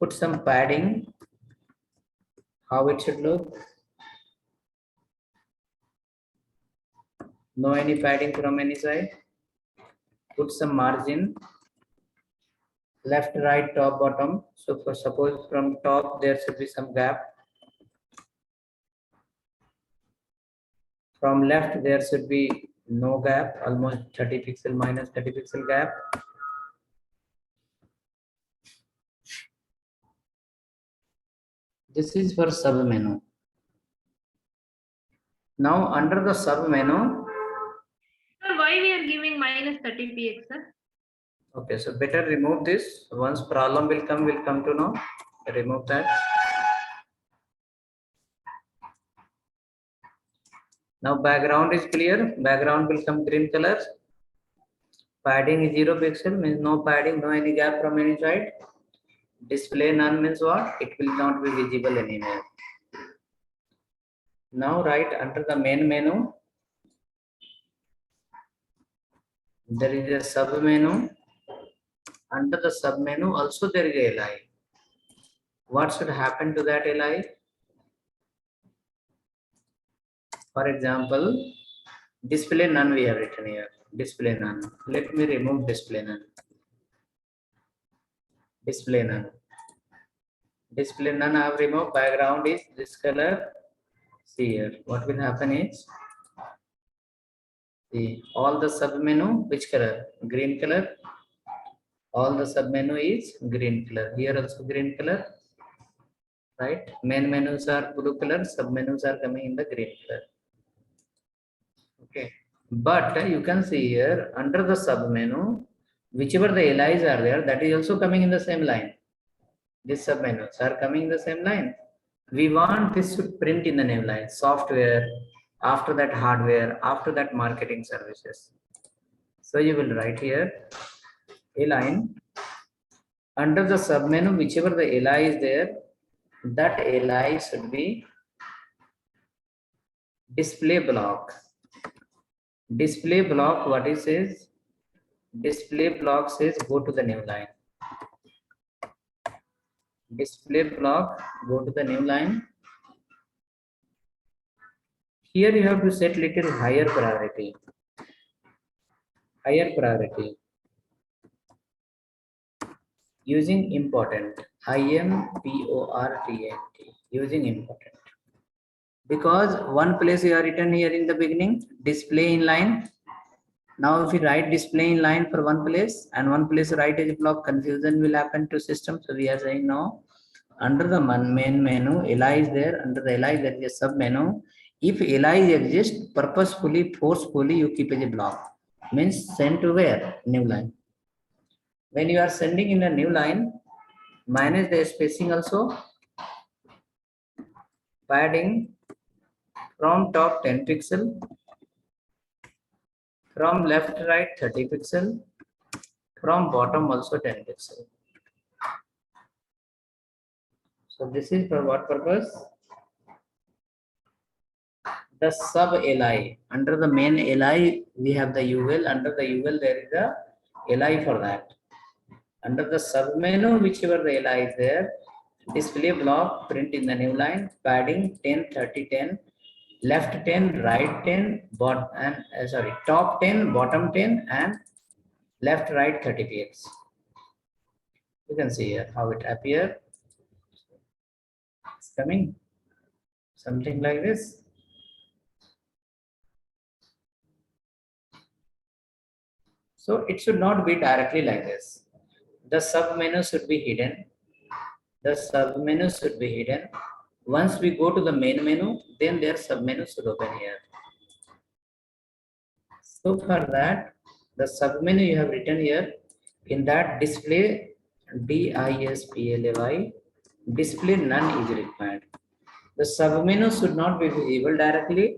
Put some padding, how it should look. No any padding from any side. Put some margin, left, right, top, bottom. So for suppose from top there should be some gap. From left there should be no gap, almost 30 pixel minus 30 pixel gap. This is for sub menu. Now under the sub menu. Sir, why we are giving minus 30 px, sir? Okay, so better remove this. Once problem will come to know. Remove that. Now background is clear. Background will come green color. Padding is 0 pixel, means no padding, no any gap from any side. Display none means what? It will not be visible anywhere. Now right under the main menu, there is a sub menu. Under the sub menu also there is a li. What should happen to that li? For example, display none we have written here. Display none. Let me remove display none. Display none. Display none I have removed. Background is this color. See here. What will happen is, see all the sub menu, which color? Green color. All the sub menu is green color. Here also green color. Right? Main menus are blue color. Sub menus are coming in the green color. Okay. But you can see here under the sub menu, whichever the LIs are there, that is also coming in the same line. These sub menus are coming in the same line. We want this to print in the name line. Software, after that hardware, after that marketing services. So you will write here a line under the sub menu, whichever the LI is there, that LI should be display block. Display block, what it says? Display block says go to the new line. Display block, go to the new line. Here you have to set little higher priority. Higher priority. Using important. important. Using important. Because one place you are written here in the beginning, display inline. Now if you write display inline for one place and one place write as a block, confusion will happen to system. So we are saying no. Under the main menu, li is there. Under the li there is a sub menu. If li exists, purposefully, forcefully you keep as a block. Means send to where? New line. When you are sending in a new line, minus the spacing also. Padding from top 10 pixel. From left to right 30 pixel. From bottom also 10 pixel. So this is for what purpose? The sub li. Under the main li, we have the UL. Under the UL, there is a li for that. Under the sub menu, whichever the li is there, display block, print in the new line, padding 10, 30, 10, left 10, right 10, top 10, bottom 10, and left, right 30 px. You can see here how it appears. It's coming. Something like this. So it should not be directly like this. The sub menu should be hidden. The sub menu should be hidden. Once we go to the main menu, then their sub menu should open here. So for that, the sub menu you have written here, in that display, display, display none is required. The sub menu should not be visible directly.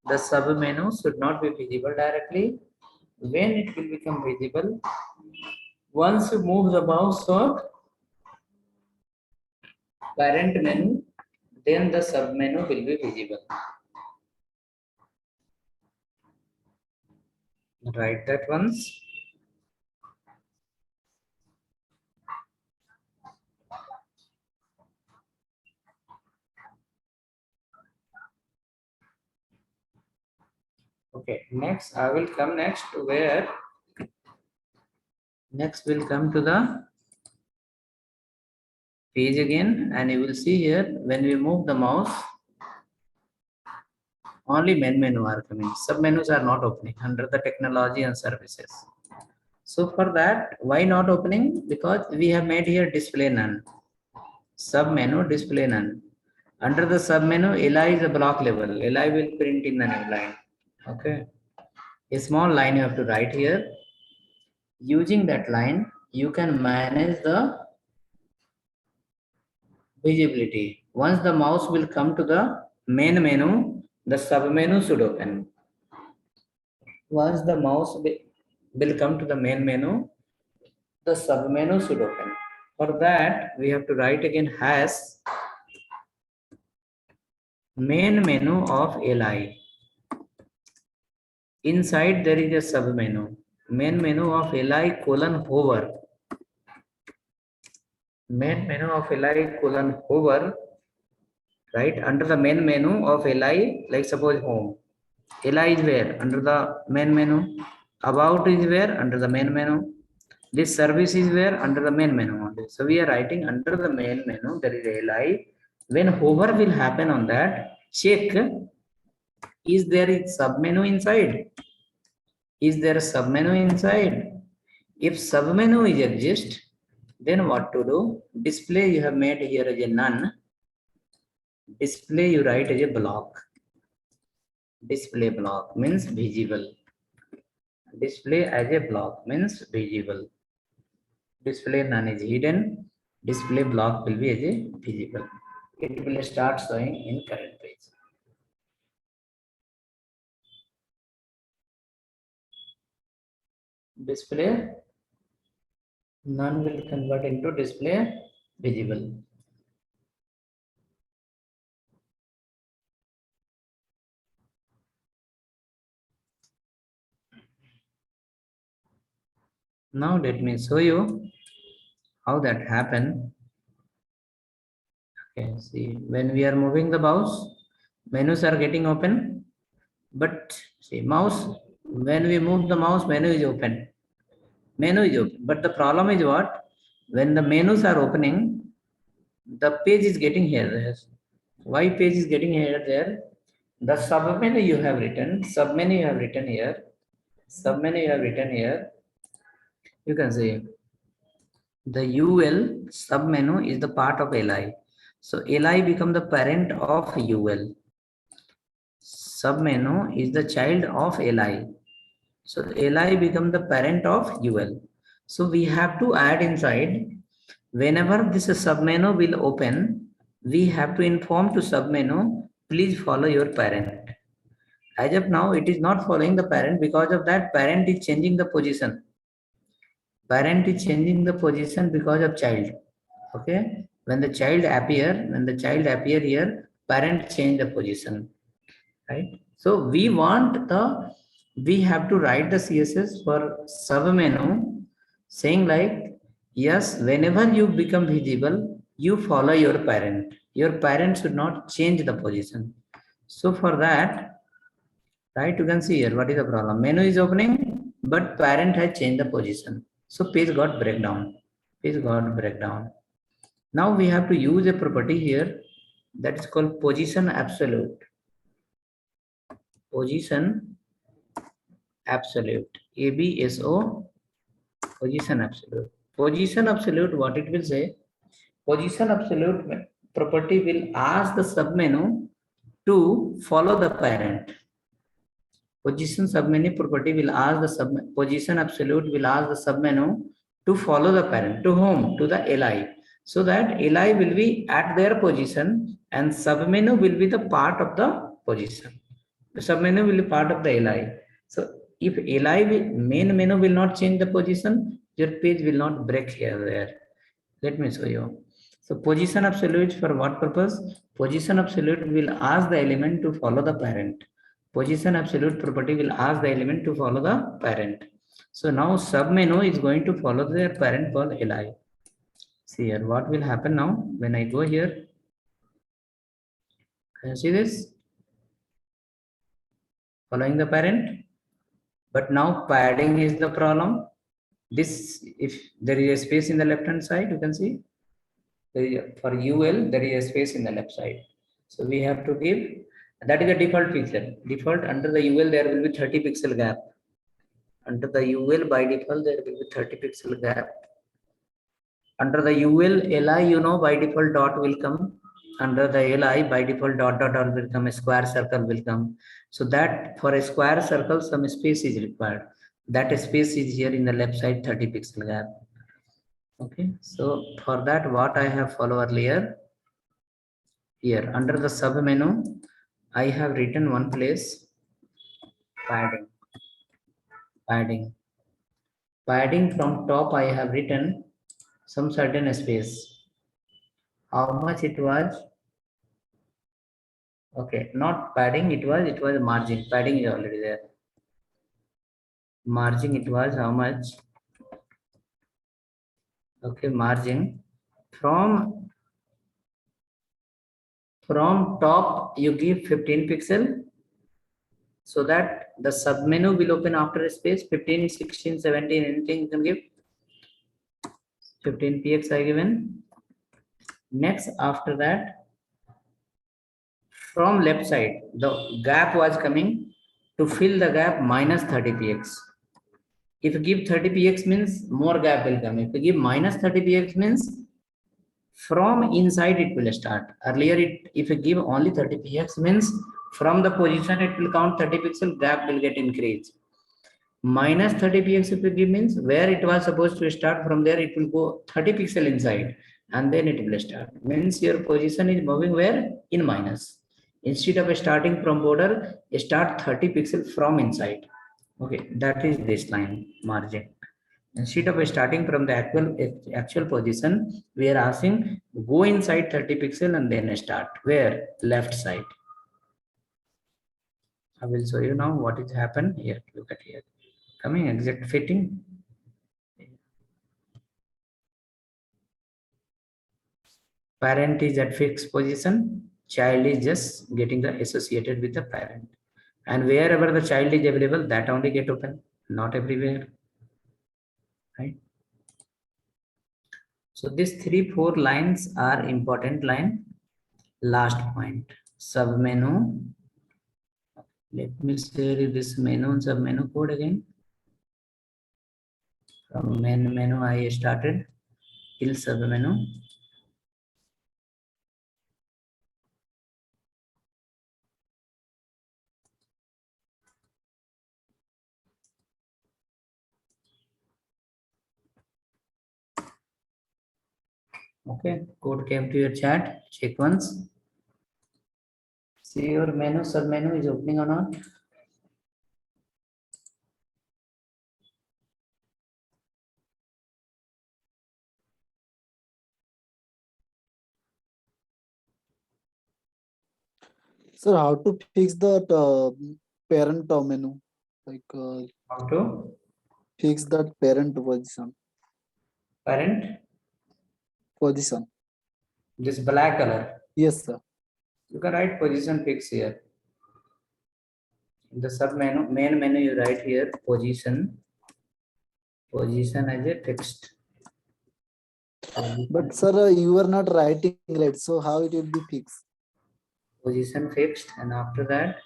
The sub menu should not be visible directly. When it will become visible, once you move the mouse on parent menu, then the sub menu will be visible. Write that once. Okay, next I will come next to where next will come to the page again, and you will see here when we move the mouse, only main menu are coming. Sub menus are not opening under the technology and services. So for that, why not opening? Because we have made here display none. Sub menu display none. Under the sub menu, li is a block level. Li will print in the new line. Okay. A small line you have to write here. Using that line, you can manage the visibility. Once the mouse will come to the main menu, the sub menu should open. Once the mouse will come to the main menu, the sub menu should open. For that, we have to write again hash main menu of li. Inside there is a sub menu. Main menu of li colon hover. Main menu of li colon hover. Right under the main menu of li, like suppose home. Li is where? Under the main menu. About is where? Under the main menu. This service is where? Under the main menu only. So we are writing under the main menu, there is a li. When hover will happen on that, check is there a sub menu inside? Is there a sub menu inside? If sub menu is exist, then what to do? Display you have made here as a none. Display you write as a block. Display block means visible. Display as a block means visible. Display none is hidden. Display block will be as a visible. It will start showing in current page. Display none will convert into display visible. Now let me show you how that happen. Okay, see, when we are moving the mouse, menus are getting open, but see, mouse, when we move the mouse, menu is open. Menu is open, but the problem is what? When the menus are opening, the page is getting here. Why page is getting here there? The submenu you have written, submenu you have written here, submenu you have written here. You can say the UL submenu is the part of LI. So LI become the parent of UL. Submenu is the child of LI. So LI become the parent of UL. So we have to add inside, whenever this submenu will open, we have to inform to submenu, please follow your parent. As of now, it is not following the parent. Because of that, parent is changing the position. Parent is changing the position because of child. Okay, when the child appear here, parent change the position, right? So we have to write the CSS for submenu saying like, yes, whenever you become visible, you follow your parent. Your parent should not change the position. So for that, right, you can see here what is the problem. Menu is opening, but parent has changed the position. So page got breakdown. Page got breakdown. Now we have to use a property here that is called position absolute. Position absolute. ABSO, position absolute. Position absolute, what it will say? Position absolute property will ask the submenu to follow the parent. Position submenu property will ask the position absolute will ask the submenu to follow the parent. To whom? To the LI. So that LI will be at their position and submenu will be the part of the position. The submenu will be part of the LI. So if main menu will not change the position, your page will not break here there. Let me show you. So position absolute for what purpose? Position absolute will ask the element to follow the parent. Position absolute property will ask the element to follow the parent. So now submenu is going to follow their parent called LI. See here, what will happen now when I go here? Can you see this? Following the parent. But now padding is the problem. This, if there is a space in the left hand side, you can see for UL, there is a space in the left side. So we have to give, that is a default feature. Default under the UL, there will be 30 pixel gap. Under the UL by default, there will be 30 pixel gap. Under the UL LI, you know, by default dot will come. Under the LI, by default dot will come, a square circle will come. So that for a square circle, some space is required. That space is here in the left side, 30 pixel gap. Okay, so for that, what I have followed earlier, here under the sub menu, I have written one place padding. Padding from top, I have written some certain space. How much it was? Okay, not padding, it was margin. Padding is already there. Margin, it was how much? Okay, margin. From top, you give 15 pixel so that the submenu will open after a space 15, 16, 17, anything you can give. 15 px I given. Next, after that, from left side, the gap was coming. To fill the gap, minus 30 px. If you give 30 px means more gap will come. If you give minus 30 px means from inside it will start. Earlier, if you give only 30 px means from the position it will count 30 pixel, gap will get increased. Minus 30 px if you give means where it was supposed to start, from there it will go 30 pixel inside and then it will start. Means your position is moving where? In minus. Instead of starting from border, start 30 pixel from inside. Okay, that is this line margin. Instead of starting from the actual position, we are asking go inside 30 pixel and then start. Where? Left side. I will show you now what is happened here. Look at here. Coming exact fitting. Parent is at fixed position, child is just getting the associated with the parent. And wherever the child is available, that only get open, not everywhere. Right? So these 3-4 lines are important line. Last point, submenu. Let me share this menu and submenu code again. From main menu I started till submenu. Okay, code came to your chat. Check once. See your menu, submenu is opening or not? Sir, how to fix that parent menu? Like How to fix that parent parent? position. This black color. Yes, sir. You can write position fix here. In the sub menu, main menu, you write here position. Position as a text. But sir, you are not writing right. So how it will be fixed? Position fixed, and after that,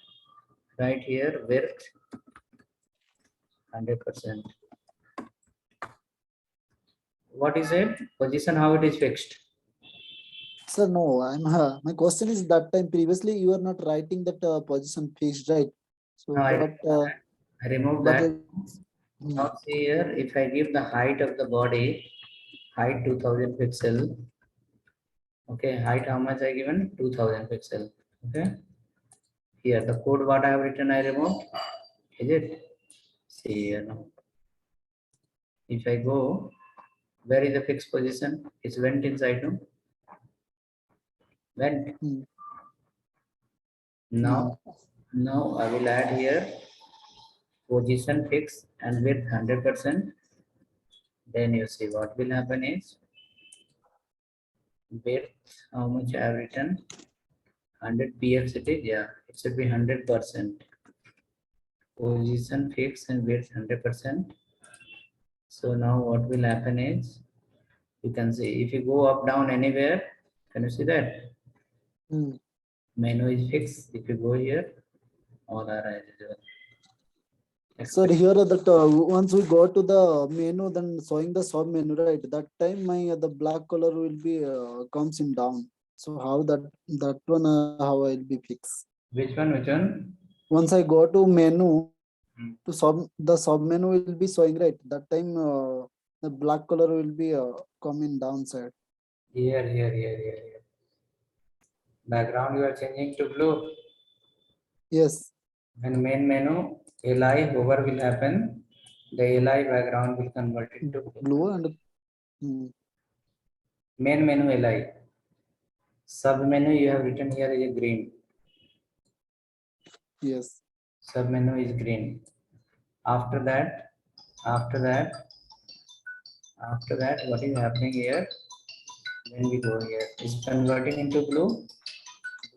right here width 100%. What is it? Position, how it is fixed? Sir, no. My question is that time previously you are not writing that position fixed, right? So, No, I remove that. Now see here, if I give the height of the body, height 2000 pixel. Okay, height how much I given? 2000 pixel. Okay. Here the code what I have written I removed. Is it? See here now. If I go, where is the fixed position? It's went inside, no? Went. Now I will add here position fix and width 100%. Then you see what will happen is width, how much I have written? 100 px it is, yeah, it should be 100%. Position fix and width 100%. So now what will happen is, you can see if you go up down anywhere, can you see that? Menu is fixed. If you go here, all are as usual. Sir, here that once we go to the menu, then showing the sub menu, right? That time my the black color will be comes in down. So how that one how I will be fixed? Which one? Which one? Once I go to menu, to the sub menu will be showing, right? That time the black color will be coming downside. Here. Background you are changing to blue. Yes. And main menu, li hover will happen. The li background will convert into blue and main menu li. Sub menu you have written here is a green. Yes. Sub menu is green. After that, what is happening here? When we go here, is converting into blue.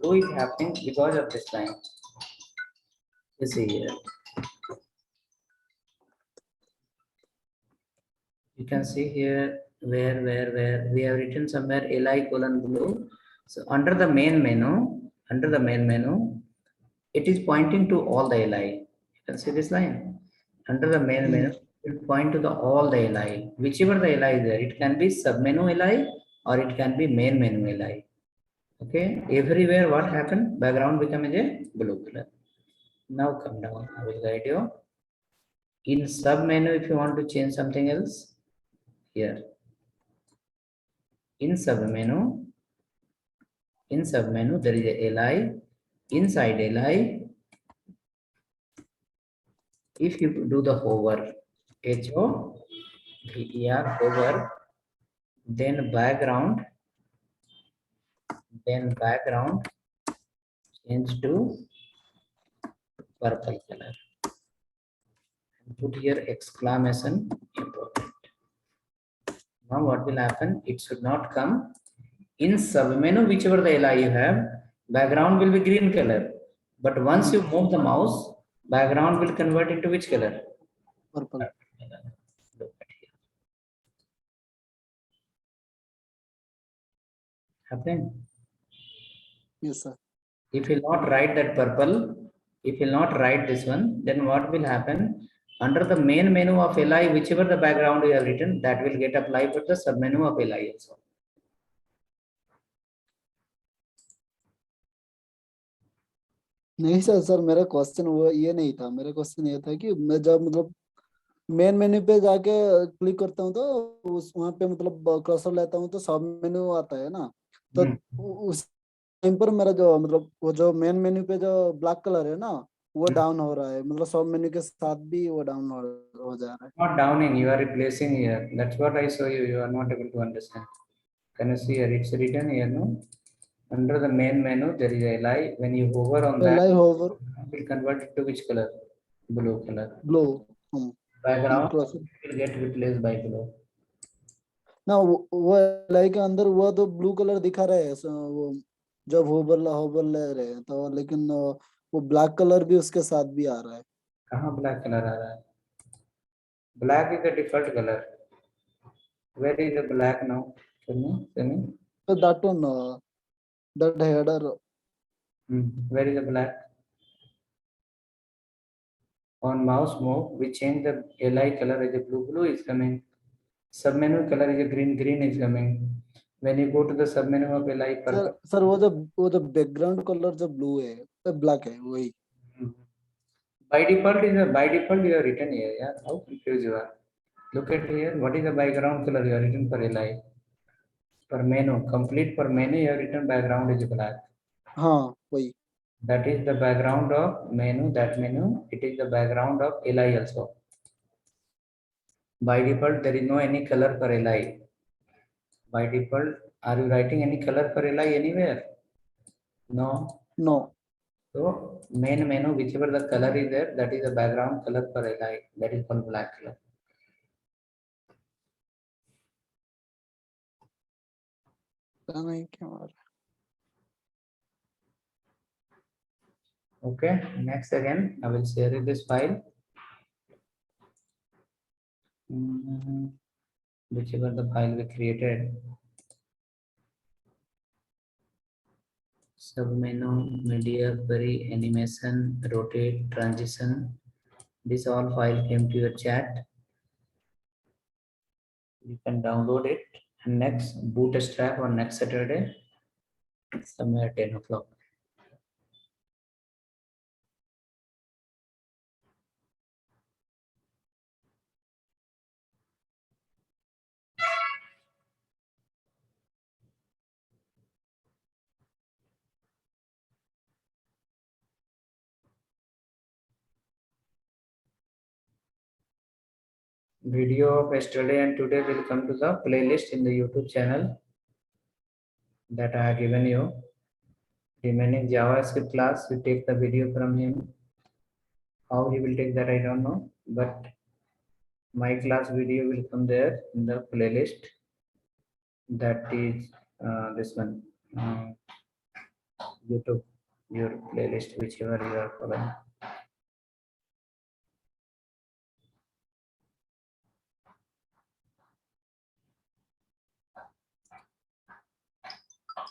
Blue is happening because of this line. You see here. You can see here where we have written somewhere li colon blue. So under the main menu, it is pointing to all the li. You can see this line. Under the main menu, it will point to the all the li. Whichever the li is there, it can be submenu li or it can be main menu li. Okay, everywhere what happened? Background becomes a blue color. Now come down. I will guide you. In sub menu, if you want to change something else, here. In sub menu, there is a li. Inside li, if you do the hover, HOVER, hover, then background change to purple color. Put here exclamation important. Now what will happen? It should not come In submenu, whichever the li you have, background will be green color. But once you move the mouse, background will convert into which color? Purple. Look at here. Happen. Yes, sir. If you not write that purple, if you not write this one, then what will happen? Under the main menu of li, whichever the background you have written, that will get applied for the submenu of li also. नहीं sir, sir मेरा question वो ये नहीं था। मेरा question ये था कि मैं जब मतलब मेन मेन्यू पे जाके क्लिक करता हूँ तो उस वहाँ पे मतलब कर्सर लेता हूँ तो सब मेन्यू आता है ना, तो उस टाइम पर मेरा जो मतलब वो जो मेन मेन्यू पे जो ब्लैक कलर है ना, वो डाउन हो रहा है, मतलब सब मेन्यू के साथ भी वो डाउन हो जा रहा है। Not downing, you are replacing here. That's what I saw you. You are not able to understand. Can you see here? It's written here, no? Under the main menu, there is a li. When you hover on that, li hover it will convert it to which color? Blue color. Blue Background cursor will get replaced by blue. ना, वो like के अंदर वो तो blue colour दिखा रहा है वो जब होवर होवर ले रहे हैं तो, लेकिन वो ब्लैक कलर भी उसके साथ भी आ रहा है। कहाँ black color आ रहा है? Black is the default color. Where is the black now? Tell me. तो that one, that header Where is the black? On mouse move, we change the li color as a blue. Blue is coming. Submenu color is a green. Green is coming. When you go to the submenu of li sir purple. Sir वो जो background colour जो blue है black है वही। By default you have written here. Yeah, how confused you are. Look at here. What is the background color you have written for li? For menu, complete for menu you have written background is black. हाँ वही। That is the background of menu. That menu, it is the background of li also. By default, there is no any color for li. By default, are you writing any color for li anywhere? No. No So main menu, whichever the color is there, that is the background color for li. That is called black color. नहीं क्या हो रहा Okay. Next again, I will share you this file. Whichever the file we created. Submenu, media, query, animation, rotate, transition. This all file came to your chat. You can download it. And next, bootstrap on next Saturday, somewhere 10 o'clock. Video of yesterday and today will come to the playlist in the YouTube channel that I have given you. Remaining JavaScript class, we take the video from him. How he will take that, I don't know. But my class video will come there in the playlist. That is this one. YouTube, your playlist, whichever you are following.